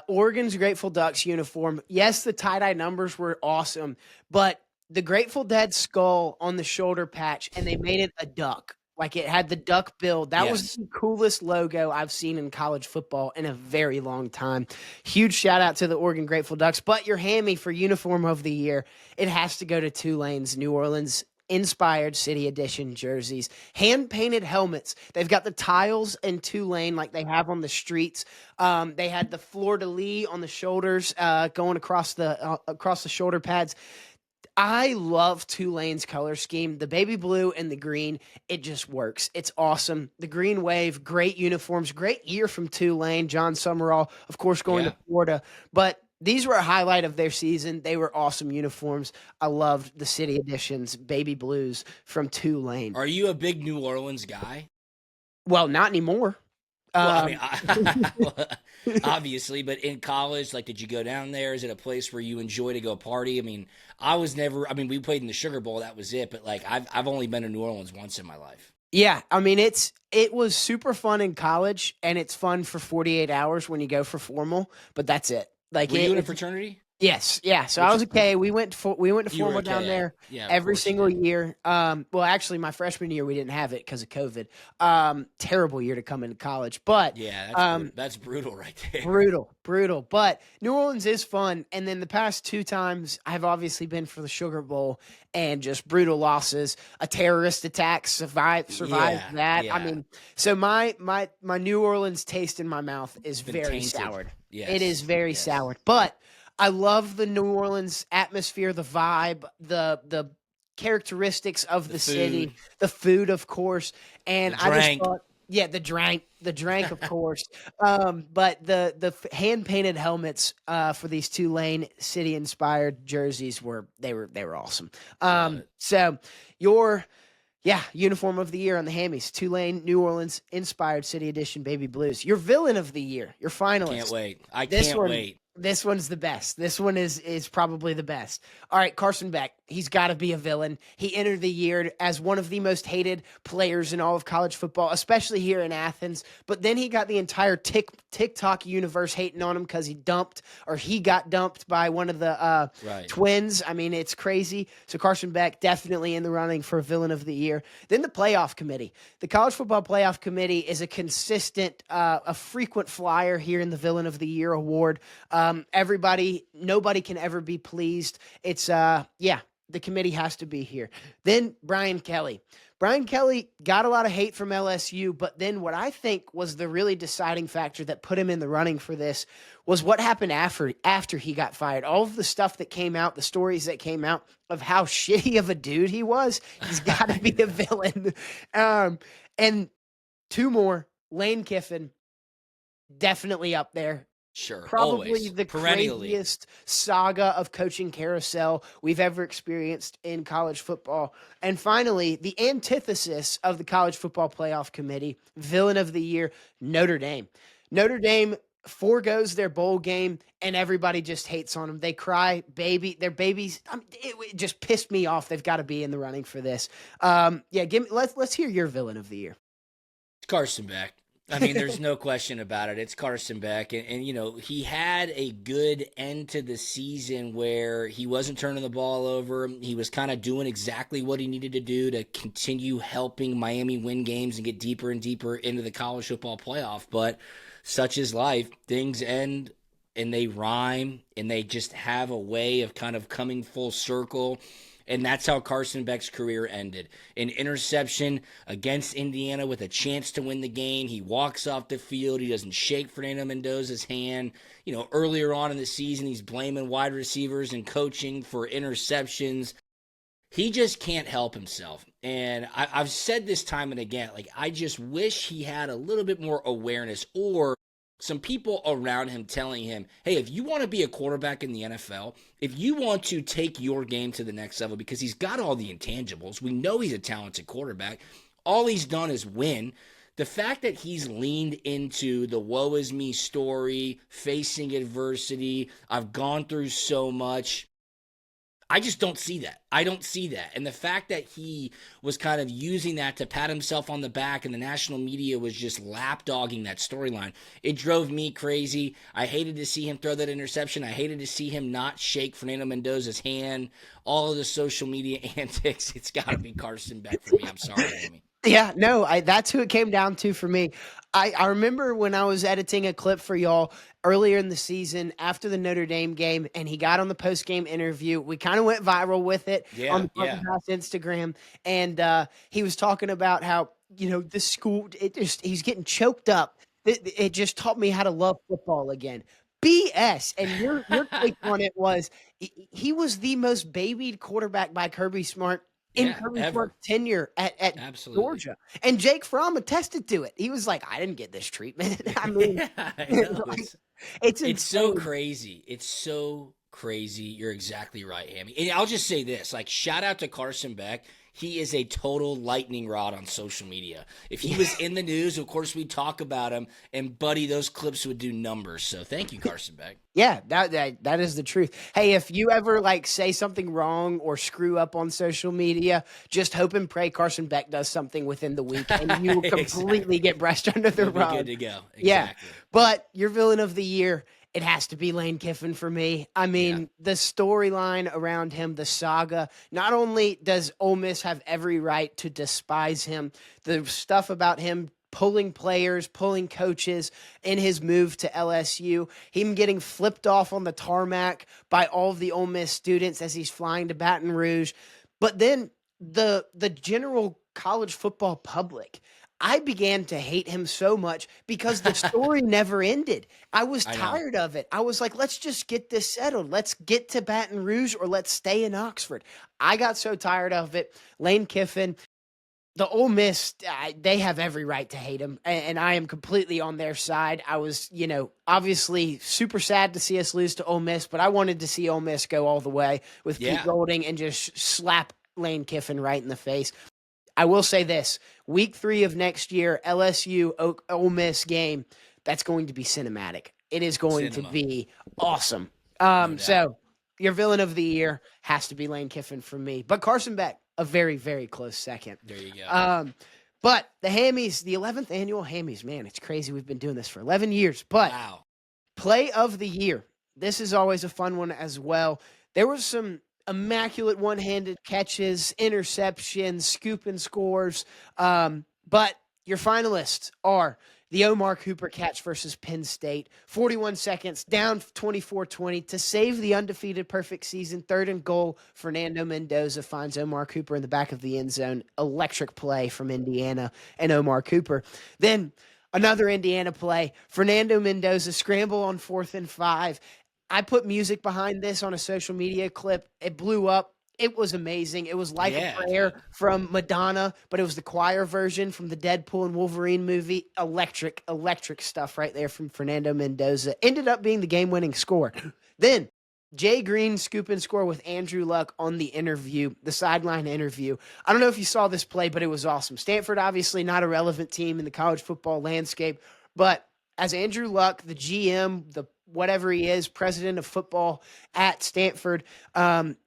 Oregon's Grateful Ducks uniform. Yes, the tie-dye numbers were awesome, but the Grateful Dead skull on the shoulder patch, and they made it a duck. Like it had the duck bill. That was the coolest logo I've seen in college football in a very long time. Huge shout out to the Oregon Grateful Ducks. But your hammy for uniform of the year, it has to go to Tulane's New Orleans inspired City Edition jerseys, hand painted helmets. They've got the tiles in Tulane like they have on the streets. They had the fleur de lis on the shoulders, going across the shoulder pads. I love Tulane's color scheme. The baby blue and the green, it just works. It's awesome. The green wave, great uniforms, great year from Tulane. John Summerall, of course, going to Yeah. Florida. But these were a highlight of their season. They were awesome uniforms. I loved the city editions, baby blues from Tulane. Are you a big New Orleans guy? Well, not anymore. Well, I mean, Um, obviously, but in college, like, did you go down there? Is it a place where you enjoy to go party? I mean, I was never. I mean, we played in the Sugar Bowl, that was it. But like, I've only been to New Orleans once in my life. yeah, I mean it was super fun in college, and it's fun for 48 hours when you go for formal, but that's it. Like Were you in a it's fraternity? yes, yeah. So I Which was a K. We went to you were formal a down KA? there Yeah, of every course you single did. year. Well, actually, my freshman year we didn't have it because of COVID. Terrible year to come into college, but Yeah, um, that's brutal right there. brutal, brutal. But New Orleans is fun. And then the past two times, I've obviously been for the Sugar Bowl and just brutal losses. A terrorist attack survived Yeah, that. I yeah. mean, so my New Orleans taste in my mouth is It's been very tainted. soured. It is Yes, very yes. soured. But I love the New Orleans atmosphere, the vibe, the characteristics of The the food, city, the food, of course. the And I just drank. thought, yeah, the drank, of course. But the hand painted helmets for these Tulane city inspired jerseys were awesome. Love it. So your uniform of the year on the Hammys, Tulane New Orleans inspired city edition baby blues. Your villain of the year, your Can't finalist. wait. I This can't one wait. this one's the best. This one is probably the best. All right, Carson Beck. He's got to be a villain. He entered the year as one of the most hated players in all of college football, especially here in Athens. But then he got the entire TikTok universe hating on him because he got dumped by one of the Right. twins. I mean, it's crazy. So Carson Beck definitely in the running for villain of the year. Then the playoff committee. The college football playoff committee is a consistent, a frequent flyer here in the villain of the year award. Nobody can ever be pleased. It's the committee has to be here. Then Brian Kelly. Brian Kelly got a lot of hate from LSU, but then what I think was the really deciding factor that put him in the running for this was what happened after he got fired. All of the stuff that came out, the stories that came out of how shitty of a dude he was. He's got to be a Yeah. villain. And two more. Lane Kiffin, definitely up there. Sure. Probably Always. the Perennially. craziest saga of coaching carousel we've ever experienced in college football. And finally, the antithesis of the college football playoff committee, villain of the year, Notre Dame. Notre Dame foregoes their bowl game and everybody just hates on them. They cry, their babies. It just pissed me off. They've got to be in the running for this. Let's hear your villain of the year. Carson Beck. I mean, there's no question about it. It's Carson Beck. And, he had a good end to the season where he wasn't turning the ball over. He was kind of doing exactly what he needed to do to continue helping Miami win games and get deeper and deeper into the college football playoff. But such is life. Things end and they rhyme and they just have a way of kind of coming full circle. And that's how Carson Beck's career ended. An interception against Indiana with a chance to win the game. He walks off the field. He doesn't shake Fernando Mendoza's hand. Earlier on in the season, he's blaming wide receivers and coaching for interceptions. He just can't help himself. And I've said this time and again, like, I just wish he had a little bit more awareness or some people around him telling him, hey, if you want to be a quarterback in the NFL, if you want to take your game to the next level, because he's got all the intangibles, we know he's a talented quarterback. All he's done is win. The fact that he's leaned into the woe is me story, facing adversity, I've gone through so much. I just don't see that. I don't see that. And the fact that he was kind of using that to pat himself on the back and the national media was just lapdogging that storyline, it drove me crazy. I hated to see him throw that interception. I hated to see him not shake Fernando Mendoza's hand. All of the social media antics. It's got to be Carson Beck for me. I'm sorry, Amy. Yeah, no, that's who it came down to for me. I remember when I was editing a clip for y'all earlier in the season after the Notre Dame game, and he got on the post game interview. We kind of went viral with it on Yeah, the Punt and yeah. Pass Instagram, and he was talking about how the school he's getting choked up. It just taught me how to love football again. BS. And your take on it was he was the most babied quarterback by Kirby Smart in Yeah, Kirby ever. Smart's tenure at Absolutely. Georgia. And Jake Fromm attested to it. He was like, I didn't get this treatment. I mean, Yeah, I know. like, it's It's so insane. crazy. It's so crazy. You're exactly right, Hammy. And I'll just say this, like, shout out to Carson Beck. He is a total lightning rod on social media. If he was in the news, of course we'd talk about him, and buddy, those clips would do numbers. So thank you, Carson Beck. Yeah, that is the truth. Hey, if you ever like say something wrong or screw up on social media, just hope and pray Carson Beck does something within the week, and you will completely Exactly. get brushed under the You'll be good rug. to go. Yeah, Exactly. but your villain of the year, it has to be Lane Kiffin for me. I Yeah. mean, the storyline around him, the saga. Not only does Ole Miss have every right to despise him, the stuff about him pulling players, pulling coaches in his move to LSU, him getting flipped off on the tarmac by all of the Ole Miss students as he's flying to Baton Rouge. But then the general college football public, I began to hate him so much because the story never ended. I was I know. tired of it. I was like, let's just get this settled. Let's get to Baton Rouge or let's stay in Oxford. I got so tired of it. Lane Kiffin, the Ole Miss, they have every right to hate him, and I am completely on their side. I was, obviously super sad to see us lose to Ole Miss, but I wanted to see Ole Miss go all the way with Pete Yeah. Golding and just slap Lane Kiffin right in the face. I will say this: Week 3 of next year, LSU Ole Miss game, that's going to be cinematic. It is going to Cinema. be awesome. No doubt. So your villain of the year has to be Lane Kiffin for me, but Carson Beck, a very, very close second. There you go. But the Hammys, the 11th annual Hammys, man, it's crazy. We've been doing this for 11 years. But Wow. play of the year, this is always a fun one as well. There was some immaculate one-handed catches, interceptions, scoop and scores. But your finalists are the Omar Cooper catch versus Penn State, 41 seconds, down 24-20 to save the undefeated perfect season. 3rd and goal, Fernando Mendoza finds Omar Cooper in the back of the end zone. Electric play from Indiana and Omar Cooper. Then another Indiana play, Fernando Mendoza scramble on 4th and 5. I put music behind this on a social media clip. It blew up. It was amazing. It was like a Yeah, prayer dude. from Madonna, but it was the choir version from the Deadpool and Wolverine movie. Electric, electric stuff right there from Fernando Mendoza. Ended up being the game-winning score. Then Jay Green scoop and score with Andrew Luck on the interview, the sideline interview. I don't know if you saw this play, but it was awesome. Stanford, obviously not a relevant team in the college football landscape, but as Andrew Luck, the GM, the whatever he is, president of football at Stanford,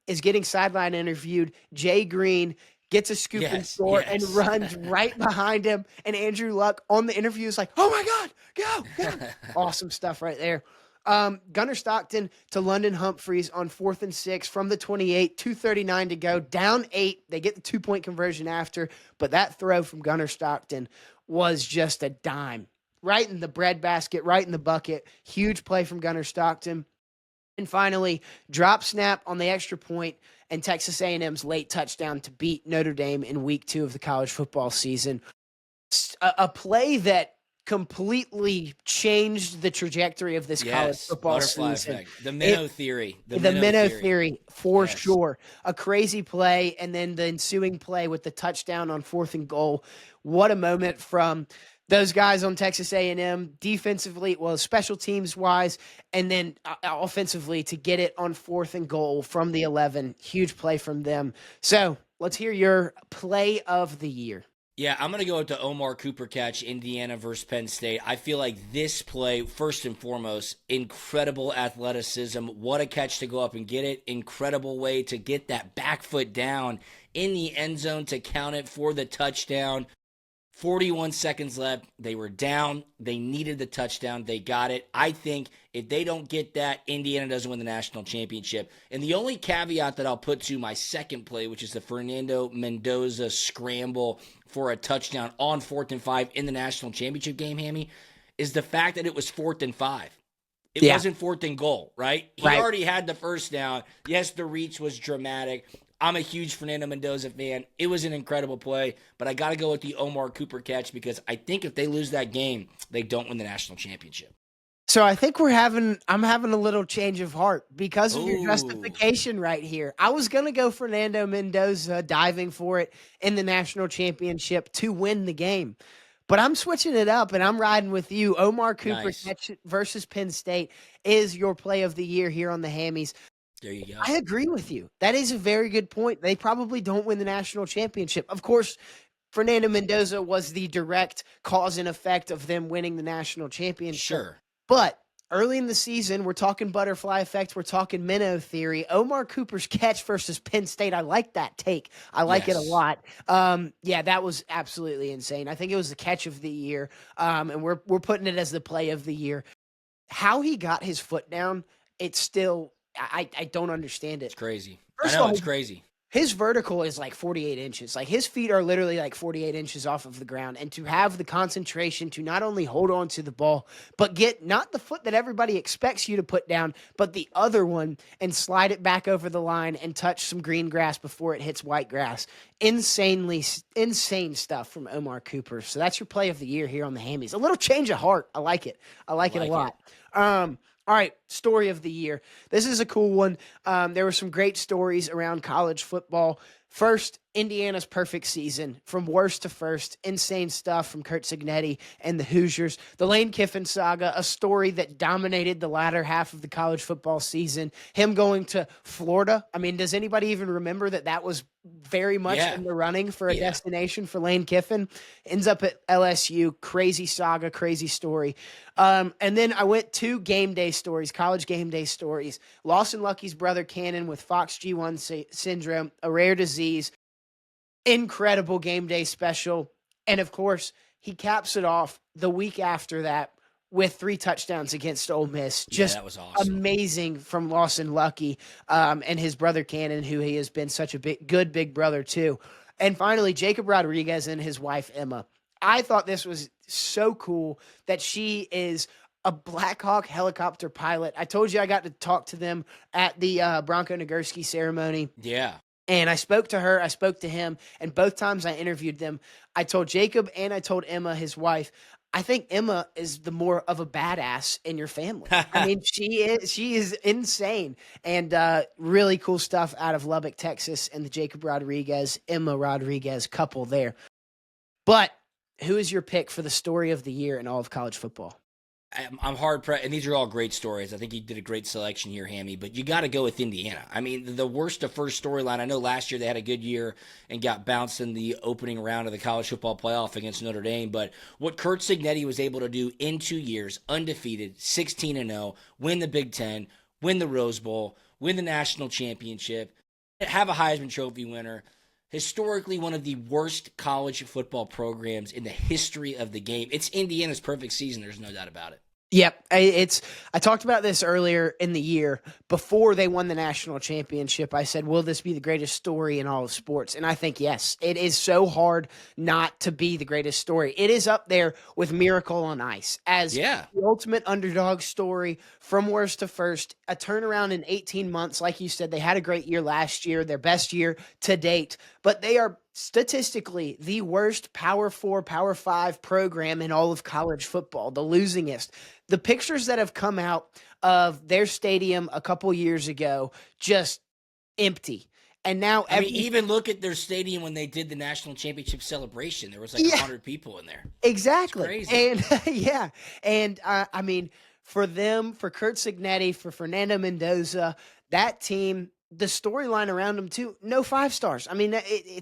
is getting sideline interviewed. Jay Green gets a scoop and Yes. score and Yes. runs right behind him. And Andrew Luck on the interview is like, oh my God, go. Awesome stuff right there. Gunnar Stockton to London Humphreys on 4th and 6 from the 28, 2:39 to go, down 8. They get the 2-point conversion after, but that throw from Gunnar Stockton was just a dime. Right in the breadbasket, right in the bucket. Huge play from Gunnar Stockton. And finally, drop snap on the extra point and Texas A&M's late touchdown to beat Notre Dame in week 2 of the college football season. A play that completely changed the trajectory of this college Yes. football Butterfly season. effect. The minnow theory. The minnow theory, for Yes. sure. A crazy play, and then the ensuing play with the touchdown on 4th and goal. What a moment from those guys on Texas A&M defensively, well, special teams wise, and then offensively to get it on 4th and goal from the 11. Huge play from them. So let's hear your play of the year. Yeah, I'm going to go with the Omar Cooper catch, Indiana versus Penn State. I feel like this play, first and foremost, incredible athleticism. What a catch to go up and get it. Incredible way to get that back foot down in the end zone to count it for the touchdown. 41 seconds left. They were down. They needed the touchdown. They got it. I think if they don't get that, Indiana doesn't win the national championship. And the only caveat that I'll put to my second play, which is the Fernando Mendoza scramble for a touchdown on 4th and 5 in the national championship game, Hammy, is the fact that it was 4th and 5. It wasn't 4th and goal, right? He already had the first down. Yes, the reach was dramatic. I'm a huge Fernando Mendoza fan. It was an incredible play, but I got to go with the Omar Cooper catch because I think if they lose that game, they don't win the national championship. So I think I'm having a little change of heart because of your Oh, justification right here. I was gonna go Fernando Mendoza diving for it in the national championship to win the game. But I'm switching it up and I'm riding with you. Omar Cooper nice. catch versus Penn State is your play of the year here on the Hammies. There you go. I agree with you. That is a very good point. They probably don't win the national championship. Of course, Fernando Mendoza was the direct cause and effect of them winning the national championship. Sure. But early in the season, we're talking butterfly effect, we're talking minnow theory. Omar Cooper's catch versus Penn State. I like that take. I like it a Yes. lot. Yeah, that was absolutely insane. I think it was the catch of the year. And we're putting it as the play of the year. How he got his foot down, it's still I don't understand It's it. crazy. I First of know all, it's crazy. his vertical is like 48 inches. Like his feet are literally like 48 inches off of the ground. And to have the concentration to not only hold on to the ball, but get not the foot that everybody expects you to put down, but the other one and slide it back over the line and touch some green grass before it hits white grass. Insane stuff from Omar Cooper. So that's your play of the year here on the Hammies. A little change of heart. I like it. I I like it a like it. lot. All right, story of the year. This is a cool one. There were some great stories around college football. First, Indiana's perfect season from worst to first. Insane stuff from Kurt Signetti and the Hoosiers. The Lane Kiffin saga, a story that dominated the latter half of the college football season. Him going to Florida. I mean, does anybody even remember that that was very much Yeah. in the running for a Yeah. destination for Lane Kiffin? Ends up at LSU. Crazy saga, crazy story. And then I went to game day stories, college game day stories. Lawson Lucky's brother Cannon with Fox G1 syndrome, a rare disease. Incredible game day special. And of course, he caps it off the week after that with 3 touchdowns against Ole Miss. Yeah, Just that was awesome. amazing from Lawson Lucky and his brother Cannon, who he has been such a good big brother too. And finally, Jacob Rodriguez and his wife Emma. I thought this was so cool that she is a Black Hawk helicopter pilot. I told you I got to talk to them at the Bronco Nagurski ceremony. Yeah. And I spoke to her, I spoke to him, and both times I interviewed them, I told Jacob and I told Emma, his wife, I think Emma is the more of a badass in your family. I mean, she is insane and really cool stuff out of Lubbock, Texas, and the Jacob Rodriguez, Emma Rodriguez couple there. But who is your pick for the story of the year in all of college football? I'm hard pressed, and these are all great stories. I think you did a great selection here, Hammy. But you got to go with Indiana. I mean, the worst to first storyline. I know last year they had a good year and got bounced in the opening round of the college football playoff against Notre Dame. But what Kurt Signetti was able to do in 2 years, undefeated, 16-0, win the Big Ten, win the Rose Bowl, win the national championship, have a Heisman Trophy winner. Historically, one of the worst college football programs in the history of the game. It's Indiana's perfect season. There's no doubt about it. Yep, I talked about this earlier in the year before they won the national championship. I said, "Will this be the greatest story in all of sports?" And I think yes. It is so hard not to be the greatest story. It is up there with Miracle on Ice as Yeah. the ultimate underdog story from worst to first. A turnaround in 18 months, like you said, they had a great year last year, their best year to date, but they are statistically the worst Power 4, Power 5 program in all of college football, the losingest. The pictures that have come out of their stadium a couple years ago, just empty. And now I mean, every even look at their stadium when they did the national championship celebration. There was like yeah, 100 people in there. It's exactly. crazy. And yeah, and I mean, for them, for Kurt Signetti, for Fernando Mendoza, that team, the storyline around them too, no 5 stars. I mean,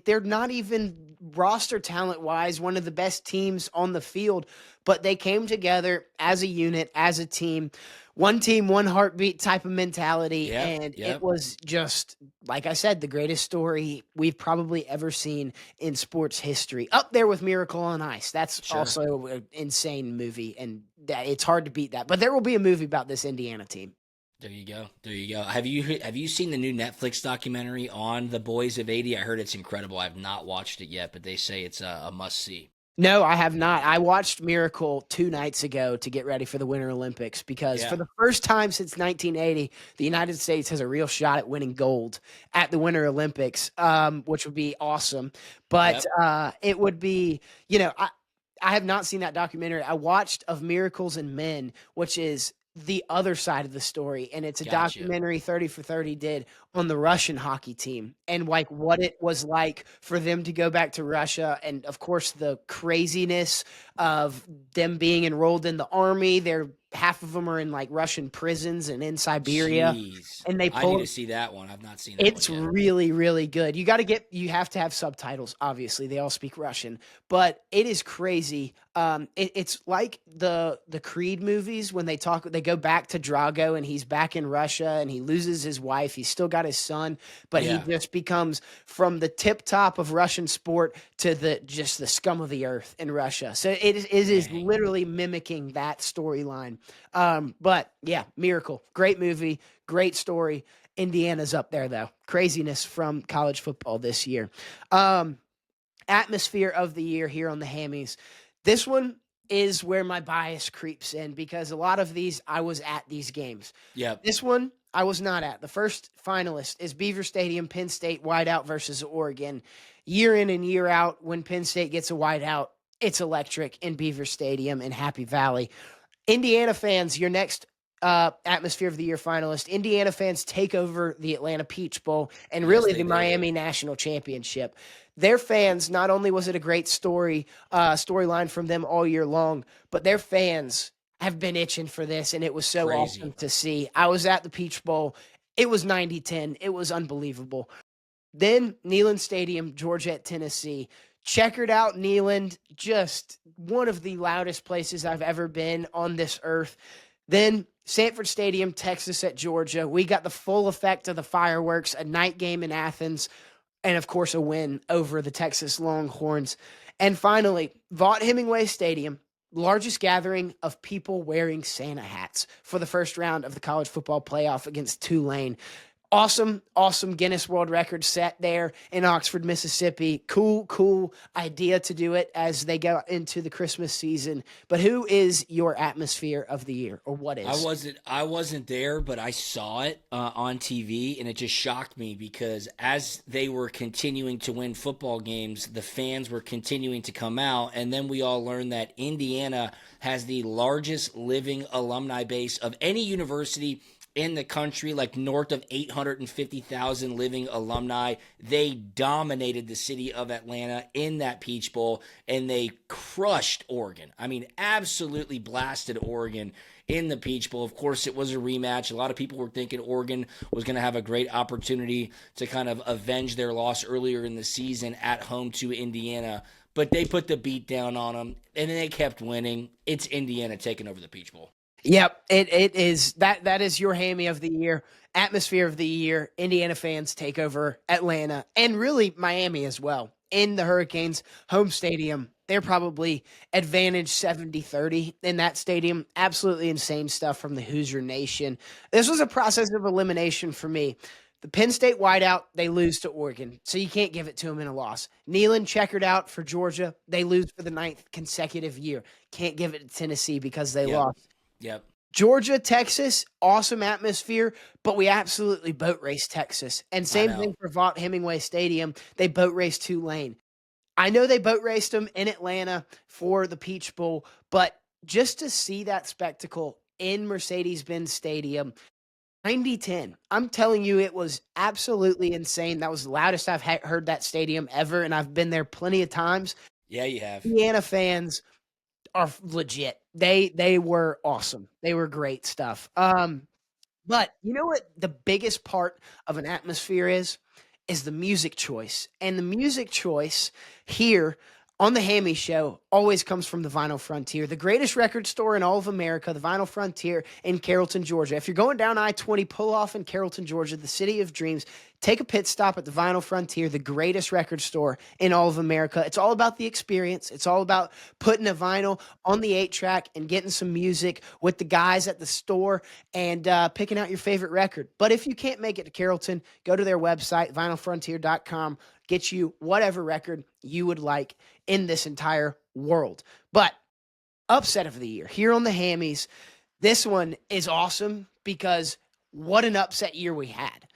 they're not even roster talent wise one of the best teams on the field, but they came together as a unit, as a team, one heartbeat type of mentality, Yep. and it Yep. was just like I said, the greatest story we've probably ever seen in sports history. Up there with Miracle on Ice. That's Sure. also an insane movie, and it's hard to beat that. But there will be a movie about this Indiana team. There you go. There you go. Have you seen the new Netflix documentary on the Boys of 80? I heard it's incredible. I've not watched it yet, but they say it's a must see. No, I have not. I watched Miracle 2 nights ago to get ready for the Winter Olympics because for Yeah. the first time since 1980, the United States has a real shot at winning gold at the Winter Olympics, which would be awesome. But Yep. it would be, you know, I have not seen that documentary. I watched Of Miracles and Men, which is the other side of the story, and it's a Gotcha. documentary 30 for 30 did on the Russian hockey team and, like, what it was like for them to go back to Russia and, of course, the craziness of them being enrolled in the army. They're half of them are in, like, Russian prisons and in Siberia, Jeez. and they I need pull to see that one. I've not seen that one it's yet. really, really good. You have to have subtitles, obviously, they all speak Russian, but it is crazy. It's like the Creed movies when they go back to Drago and he's back in Russia and he loses his wife, he's still got his son, but he Yeah. just becomes from the tip top of Russian sport to the scum of the earth in Russia. So it is Dang. literally mimicking that storyline. But yeah, Miracle, great movie, great story. Indiana's up there though. Craziness from college football this year. Um, Atmosphere of the year here on the Hammies. This one is where my bias creeps in because a lot of these I was at these games. Yep. This one I was not at. The first finalist is Beaver Stadium, Penn State wideout versus Oregon. Year in and year out, when Penn State gets a wideout, it's electric in Beaver Stadium in Happy Valley. Indiana fans, your next Atmosphere of the Year finalist. Indiana fans take over the Atlanta Peach Bowl and Yes, really they the do. Miami National Championship. Their fans, not only was it a great storyline from them all year long, but their fans have been itching for this, and it was so awesome Crazy. to see. I was at the Peach Bowl. It was 90-10. It was unbelievable. Then Neyland Stadium, Georgia at Tennessee. Checkered out Neyland, just one of the loudest places I've ever been on this earth. Then Sanford Stadium, Texas at Georgia. We got the full effect of the fireworks, a night game in Athens, and of course a win over the Texas Longhorns. And finally, Vaught Hemingway Stadium, largest gathering of people wearing Santa hats for the first round of the college football playoff against Tulane. Awesome, awesome Guinness World Record set there in Oxford, Mississippi. Cool idea to do it as they go into the Christmas season. But who is your atmosphere of the year, or what I is? wasn't I wasn't there, but I saw it on TV, and it just shocked me because as they were continuing to win football games, the fans were continuing to come out, and then we all learned that Indiana has the largest living alumni base of any university in the country, like north of 850,000 living alumni. They dominated the city of Atlanta in that Peach Bowl, and they crushed Oregon. I mean, absolutely blasted Oregon in the Peach Bowl. Of course, it was a rematch. A lot of people were thinking Oregon was going to have a great opportunity to kind of avenge their loss earlier in the season at home to Indiana, but they put the beat down on them, and then they kept winning. It's Indiana taking over the Peach Bowl. Yep, it is that is your hammy of the year, atmosphere of the year. Indiana fans take over Atlanta and really Miami as well. In the Hurricanes home stadium, they're probably advantage 70-30 in that stadium. Absolutely insane stuff from the Hoosier Nation. This was a process of elimination for me. The Penn State wideout, they lose to Oregon, so you can't give it to them in a loss. Neyland checkered out for Georgia. They lose for the ninth consecutive year. Can't give it to Tennessee because they Yep. lost. Yep. Georgia, Texas, awesome atmosphere, but we absolutely boat race Texas. And I same know. thing for Vaught Hemingway Stadium. They boat raced Tulane. I know they boat raced them in Atlanta for the Peach Bowl, but just to see that spectacle in Mercedes-Benz Stadium, 90-10. I'm telling you, it was absolutely insane. That was the loudest I've heard that stadium ever, and I've been there plenty of times. Yeah, you have. Indiana fans are legit. They were awesome. They were great stuff. But you know what the biggest part of an atmosphere is the music choice. And the music choice here on the Hammy Show always comes from the Vinyl Frontier, the greatest record store in all of America, the Vinyl Frontier in Carrollton, Georgia. If you're going down I-20, pull off in Carrollton, Georgia, the city of dreams. Take a pit stop at the Vinyl Frontier, the greatest record store in all of America. It's all about the experience. It's all about putting a vinyl on the 8-track and getting some music with the guys at the store and picking out your favorite record. But if you can't make it to Carrollton, go to their website, vinylfrontier.com. Get you whatever record you would like in this entire world. But upset of the year here on the Hammies, this one is awesome because what an upset year we had.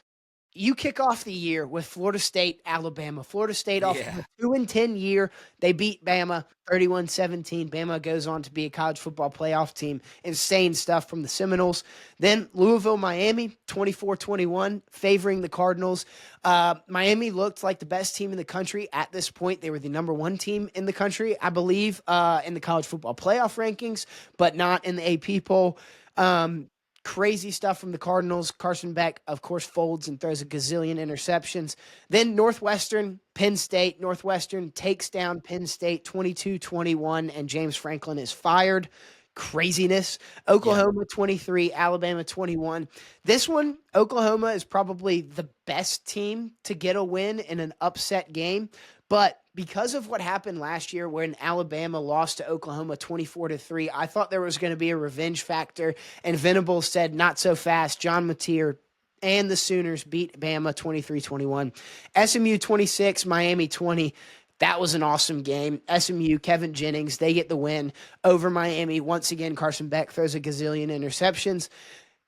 you kick off the year with Florida State, Alabama. Florida State off of Yeah. a 2-10 year. They beat Bama 31-17. Bama goes on to be a college football playoff team. Insane stuff from the Seminoles. Then Louisville, Miami, 24-21, favoring the Cardinals. Miami looked like the best team in the country at this point. They were the number one team in the country, I believe, in the college football playoff rankings, but not in the AP poll. Um, Crazy stuff from the Cardinals. Carson Beck, of course, folds and throws a gazillion interceptions. Then Northwestern, Penn State. Northwestern takes down Penn State 22-21, and James Franklin is fired. Craziness. Yeah. Oklahoma 23, Alabama 21. This one, Oklahoma is probably the best team to get a win in an upset game. But because of what happened last year when Alabama lost to Oklahoma 24-3, I thought there was going to be a revenge factor. And Venables said, not so fast. John Mateer and the Sooners beat Bama 23-21. SMU 26, Miami 20. That was an awesome game. SMU, Kevin Jennings, they get the win over Miami. Once again, Carson Beck throws a gazillion interceptions.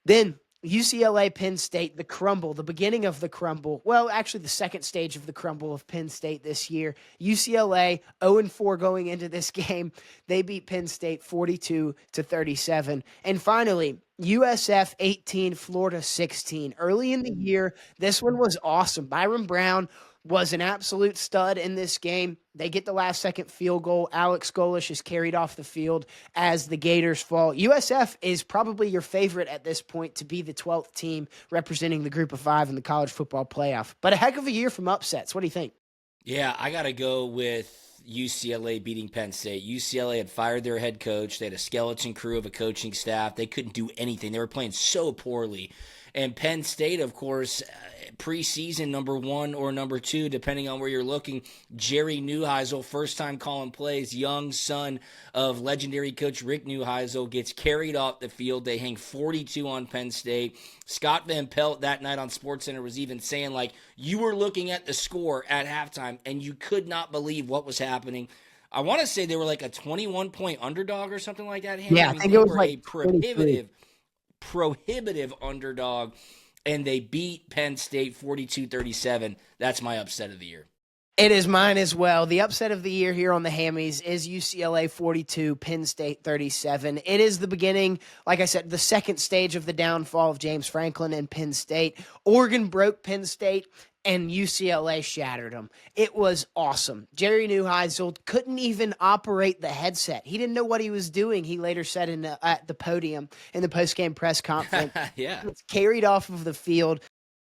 Then UCLA, Penn State, the crumble, the beginning of the crumble. Well, actually, the second stage of the crumble of Penn State this year. UCLA 0-4 going into this game. They beat Penn State 42-37. And finally, USF 18, Florida 16. Early in the year, this one was awesome. Byron Brown was an absolute stud in this game. They get the last second field goal. Alex Golish is carried off the field as the Gators fall. USF is probably your favorite at this point to be the 12th team representing the group of five in the college football playoff. But a heck of a year from upsets. What do you think? Yeah, I got to go with UCLA beating Penn State. UCLA had fired their head coach. They had a skeleton crew of a coaching staff. They couldn't do anything. They were playing so poorly. And Penn State, of course, preseason number one or number two, depending on where you're looking. Jerry Neuheisel, first time calling plays, young son of legendary coach Rick Neuheisel, gets carried off the field. They hang 42 on Penn State. Scott Van Pelt that night on SportsCenter was even saying, like, you were looking at the score at halftime and you could not believe what was happening. I want to say they were like a 21-point underdog or something like that, Hammy. Yeah, I I mean, think they it was were like a 23. prohibitive underdog, and they beat Penn State 42-37. That's my upset of the year. It is mine as well. The upset of the year here on the Hammys is UCLA 42, Penn State 37. It is the beginning, like I said, the second stage of the downfall of James Franklin and Penn State. Oregon broke Penn State, and UCLA shattered them. It was awesome. Jerry Neuheisel couldn't even operate the headset. He didn't know what he was doing. He later said at the podium in the postgame press conference. Yeah. It's carried off of the field.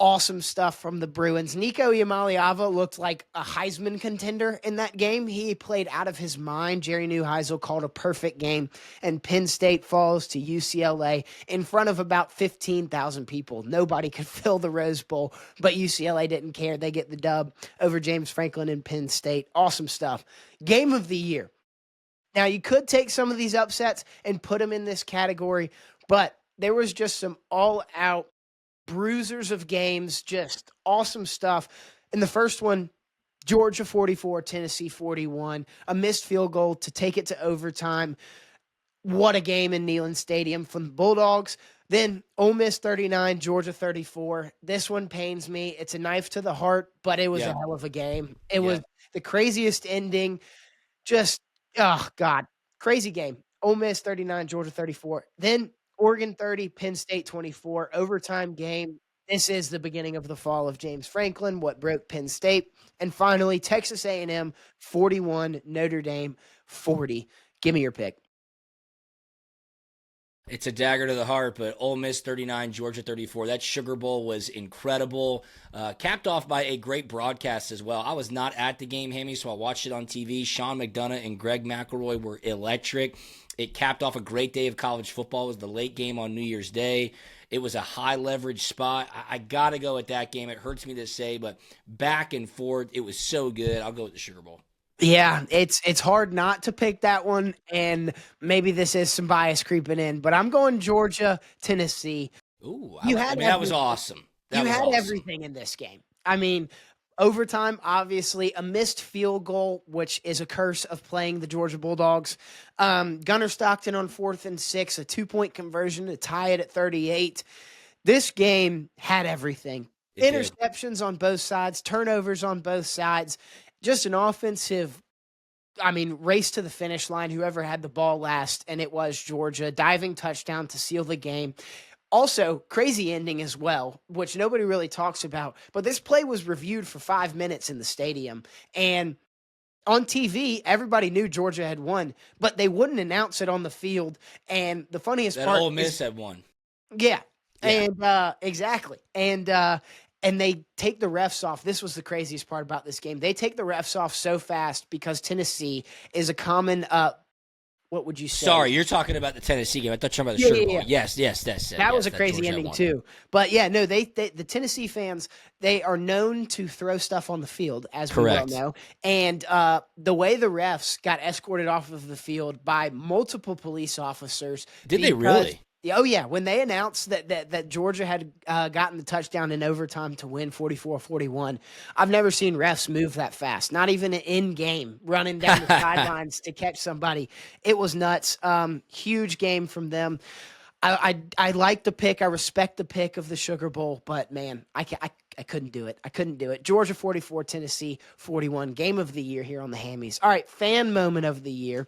Awesome stuff from the Bruins. Nico Iamaleava looked like a Heisman contender in that game. He played out of his mind. Jerry Neuheisel called a perfect game, and Penn State falls to UCLA in front of about 15,000 people. Nobody could fill the Rose Bowl, but UCLA didn't care. They get the dub over James Franklin and Penn State. Awesome stuff. Game of the year. Now, you could take some of these upsets and put them in this category, but there was just some all-out bruisers of games, just awesome stuff. In the first one, Georgia 44, Tennessee 41, a missed field goal to take it to overtime. What a game in Neyland Stadium from the Bulldogs. Then Ole Miss 39, Georgia 34. This one pains me. It's a knife to the heart, but it was a Yeah. hell of a game. It Yeah. was the craziest ending. Just, oh, God, crazy game. Ole Miss 39, Georgia 34. Then Oregon 30, Penn State 24, overtime game. This is the beginning of the fall of James Franklin, what broke Penn State. And finally, Texas A&M 41, Notre Dame 40. Give me your pick. It's a dagger to the heart, but Ole Miss 39, Georgia 34. That Sugar Bowl was incredible. Capped off by a great broadcast as well. I was not at the game, Hammy, so I watched it on TV. Sean McDonough and Greg McElroy were electric. It capped off a great day of college football. It was the late game on New Year's Day. It was a high leverage spot. I got to go with that game. It hurts me to say, but back and forth, it was so good. I'll go with the Sugar Bowl. Yeah, it's hard not to pick that one, and maybe this is some bias creeping in, but I'm going Georgia, Tennessee. Ooh, You I had mean, that was everything. awesome. That You was had awesome. everything in this game. I mean, overtime, obviously, a missed field goal, which is a curse of playing the Georgia Bulldogs. Gunnar Stockton on 4th and 6, a 2-point conversion to tie it at 38. This game had everything. It did. Interceptions on both sides, turnovers on both sides, just an offensive, I mean, race to the finish line, whoever had the ball last, and it was Georgia, diving touchdown to seal the game. Also, crazy ending as well, which nobody really talks about, but this play was reviewed for 5 minutes in the stadium, and on TV, everybody knew Georgia had won, but they wouldn't announce it on the field, and the funniest That part Ole is Miss had won. yeah, Yeah. and, exactly, and they take the refs off. This was the craziest part about this game. They take the refs off so fast because Tennessee is a common, what would you say? Sorry, you're talking about the Tennessee game. I thought you were talking about the Yeah, Sugar yeah, Bowl. yeah. Yes, that's That was yes, a that crazy Georgia ending won. too. But yeah, no, they the Tennessee fans, they are known to throw stuff on the field, as we well Correct. know. And the way the refs got escorted off of the field by multiple police officers Did they because really? oh yeah, when they announced that Georgia had gotten the touchdown in overtime to win 44-41, I've never seen refs move that fast. Not even in game, running down the sidelines to catch somebody. It was nuts. Huge game from them. I like the pick. I respect the pick of the Sugar Bowl, but man, I couldn't do it. I couldn't do it. Georgia 44, Tennessee 41. Game of the year here on the Hammys. All right, fan moment of the year.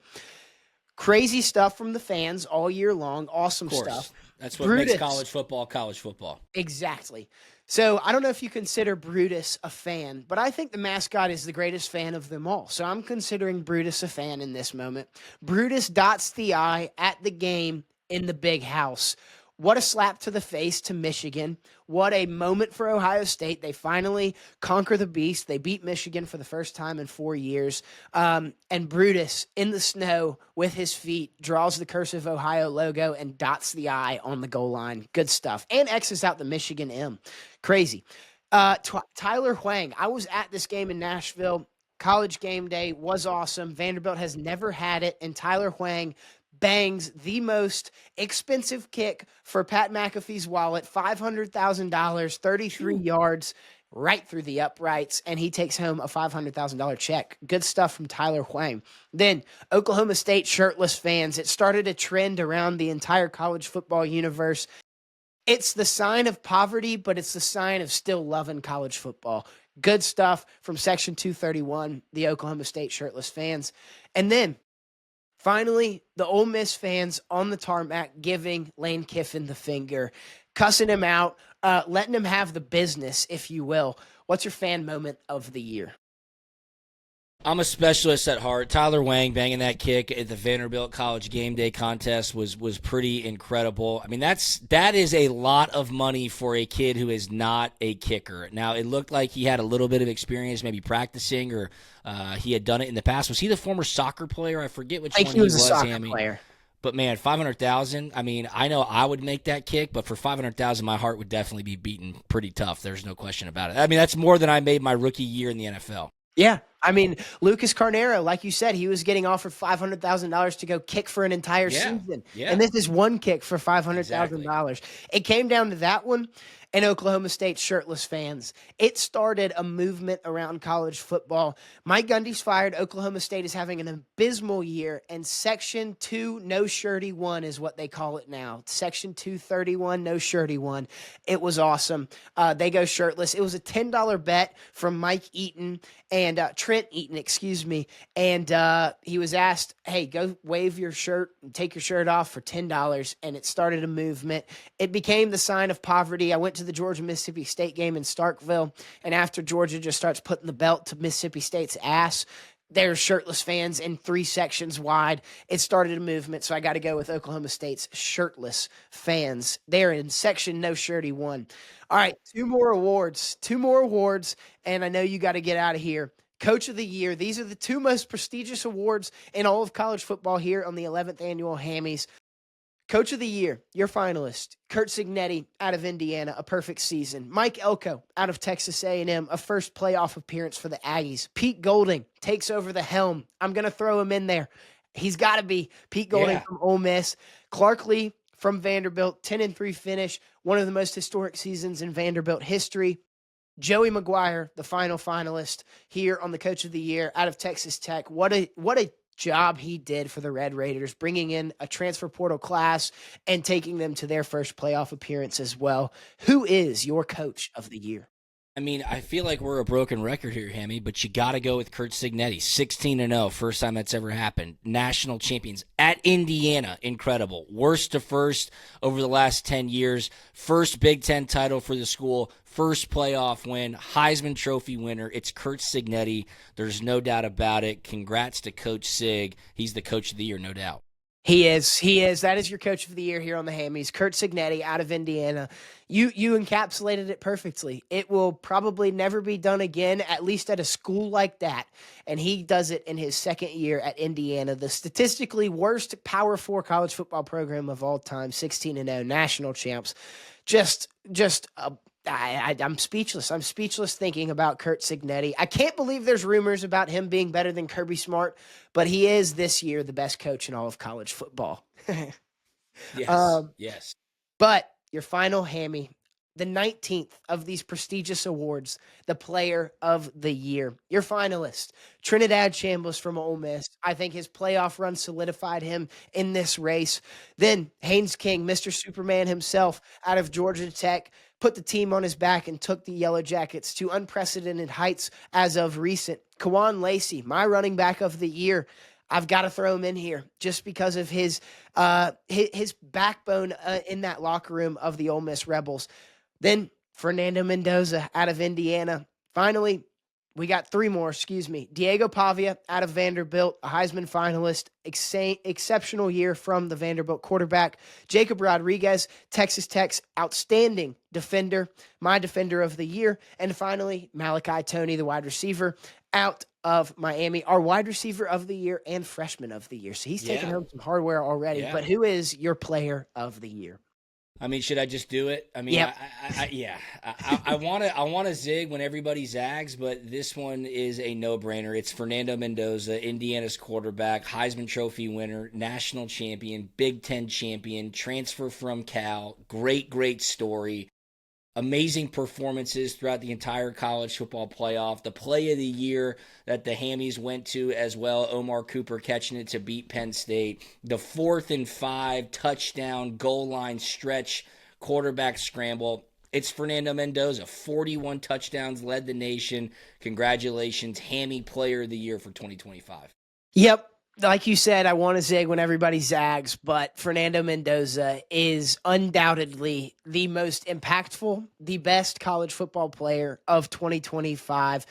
Crazy stuff from the fans all year long. Awesome Of stuff. course. That's what makes Brutus. college football college football. Exactly. So I don't know if you consider Brutus a fan, but I think the mascot is the greatest fan of them all. So I'm considering Brutus a fan in this moment. Brutus dots the I at the game in the big house. What a slap to the face to Michigan. What a moment for Ohio State. They finally conquer the beast. They beat Michigan for the first time in 4 years. And Brutus in the snow with his feet draws the cursive Ohio logo and dots the I on the goal line. Good stuff. And X's out the Michigan M. Crazy. Tyler Huang. I was at this game in Nashville. College game day was awesome. Vanderbilt has never had it, and Tyler Huang bangs the most expensive kick for Pat McAfee's wallet, $500,000, 33 Phew. yards right through the uprights, and he takes home a $500,000 check. Good stuff from Tyler Huang. Then Oklahoma State shirtless fans. It started a trend around the entire college football universe. It's the sign of poverty, but it's the sign of still loving college football. Good stuff from Section 231, the Oklahoma State shirtless fans. And then finally, the Ole Miss fans on the tarmac giving Lane Kiffin the finger, cussing him out, letting him have the business, if you will. What's your fan moment of the year? I'm a specialist at heart. Tyler Wang banging that kick at the Vanderbilt College Game Day contest was pretty incredible. I mean, that is a lot of money for a kid who is not a kicker. Now, it looked like he had a little bit of experience, maybe practicing, or he had done it in the past. Was he the former soccer player? I forget which I think one he was a was. soccer Hammy. player. But man, 500,000. I mean, I know I would make that kick, but for 500,000, my heart would definitely be beaten pretty tough. There's no question about it. I mean, that's more than I made my rookie year in the NFL. Yeah. I mean, Lucas Carnero, like you said, he was getting offered $500,000 to go kick for an entire Yeah, season. yeah, And this is one kick for exactly. $500,000. It came down to that one and Oklahoma State shirtless fans. It started a movement around college football. Mike Gundy's fired. Oklahoma State is having an abysmal year, and Section 2 no shirty one is what they call it now. Section 231 no shirty one. It was awesome. They go shirtless. It was a $10 bet from Mike Eaton and Trent Eaton, excuse me. And he was asked, hey, go wave your shirt and take your shirt off for $10. And it started a movement. It became the sign of poverty. I went to the Georgia-Mississippi State game in Starkville. And after Georgia just starts putting the belt to Mississippi State's ass, there's shirtless fans in 3 sections wide. It started a movement, so I got to go with Oklahoma State's shirtless fans. They're in section no shirty one. All right, 2 more awards. 2 more awards, and I know you got to get out of here. Coach of the Year. These are the 2 most prestigious awards in all of college football here on the 11th Annual Hammys. Coach of the Year, your finalist, Kurt Signetti out of Indiana, a perfect season. Mike Elko out of Texas A&M, a first playoff appearance for the Aggies. Pete Golding takes over the helm. I'm going to throw him in there. He's got to be. Pete Golding Yeah. from Ole Miss. Clark Lee from Vanderbilt, 10-3 finish, one of the most historic seasons in Vanderbilt history. Joey McGuire, the final finalist here on the Coach of the Year out of Texas Tech. What a job he did for the Red Raiders, bringing in a transfer portal class and taking them to their first playoff appearance as well. Who is your Coach of the Year? I mean, I feel like we're a broken record here, Hammy, but you got to go with Kurt Signetti. 16-0, first time that's ever happened. National champions at Indiana, incredible. Worst to first over the last 10 years. First Big Ten title for the school. First playoff win. Heisman Trophy winner. It's Kurt Signetti. There's no doubt about it. Congrats to Coach Sig. He's the coach of the year, no doubt. He is. He is. That is your coach of the year here on the Hammys. Kurt Signetti out of Indiana. You encapsulated it perfectly. It will probably never be done again, at least at a school like that. And he does it in his second year at Indiana, the statistically worst Power 4 college football program of all time, 16-0, national champs. I'm speechless. I'm speechless thinking about Kurt Signetti. I can't believe there's rumors about him being better than Kirby Smart, but he is this year the best coach in all of college football. Yes. But your final Hammy, the 19th of these prestigious awards, the player of the year. Your finalist, Trinidad Chambliss from Ole Miss. I think his playoff run solidified him in this race. Then Haynes King, Mr. Superman himself out of Georgia Tech, put the team on his back and took the Yellow Jackets to unprecedented heights as of recent. Kawan Lacey, my running back of the year. I've got to throw him in here just because of his backbone in that locker room of the Ole Miss Rebels. Then Fernando Mendoza out of Indiana. Finally, we got three more, Diego Pavia out of Vanderbilt, a Heisman finalist, exceptional year from the Vanderbilt quarterback. Jacob Rodriguez, Texas Tech's outstanding defender, my defender of the year. And finally, Malachi Toney, the wide receiver, out of Miami, our wide receiver of the year and freshman of the year. So he's taken home some hardware already. Yeah. But who is your player of the year? I mean, should I just do it? I mean, Yep. I want to zig when everybody zags, but this one is a no-brainer. It's Fernando Mendoza, Indiana's quarterback, Heisman Trophy winner, national champion, Big Ten champion, transfer from Cal. Great story. Amazing performances throughout the entire college football playoff. The play of the year that the Hammys went to as well, Omar Cooper catching it to beat Penn State. The 4th and 5 touchdown goal line stretch quarterback scramble. It's Fernando Mendoza. 41 touchdowns, led the nation. Congratulations, Hammy Player of the Year for 2025. Yep. Like you said, I want to zig when everybody zags, but Fernando Mendoza is undoubtedly the most impactful, the best college football player of 2025.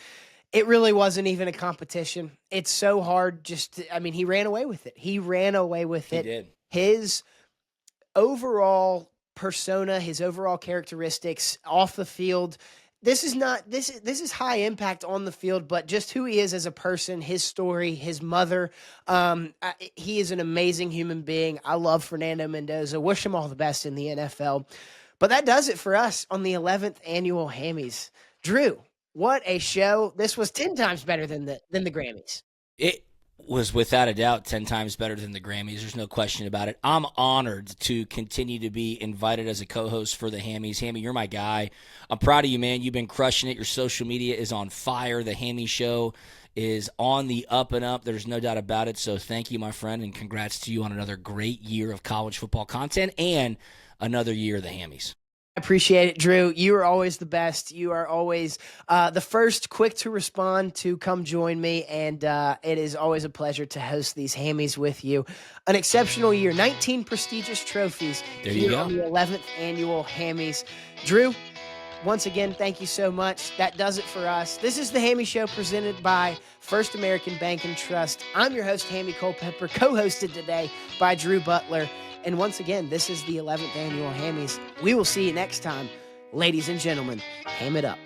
It really wasn't even a competition. It's so hard he ran away with it. He did. His overall persona, his overall characteristics off the field, this is high impact on the field, but just who he is as a person, his story, his mother. He is an amazing human being. I love Fernando Mendoza. Wish him all the best in the NFL. But that does it for us on the 11th annual Hammys. Drew, what a show. This was 10 times better than the Grammys. It was without a doubt 10 times better than the Grammys. There's no question about it. I'm honored to continue to be invited as a co-host for the Hammys. Hammy, you're my guy. I'm proud of you, man. You've been crushing it. Your social media is on fire. The Hammy Show is on the up and up. There's no doubt about it. So thank you, my friend, and congrats to you on another great year of college football content and another year of the Hammys. I appreciate it, Drew. You are always the best. You are always the first quick to respond to come join me, and it is always a pleasure to host these Hammys with you. An exceptional year, 19 prestigious trophies there you go. On the 11th annual Hammys. Drew, once again, thank you so much. That does it for us. This is the Hammy Show presented by First American Bank and Trust. I'm your host, Hammy Culpepper, co-hosted today by Drew Butler. And once again, this is the 11th annual Hammys. We will see you next time. Ladies and gentlemen, ham it up.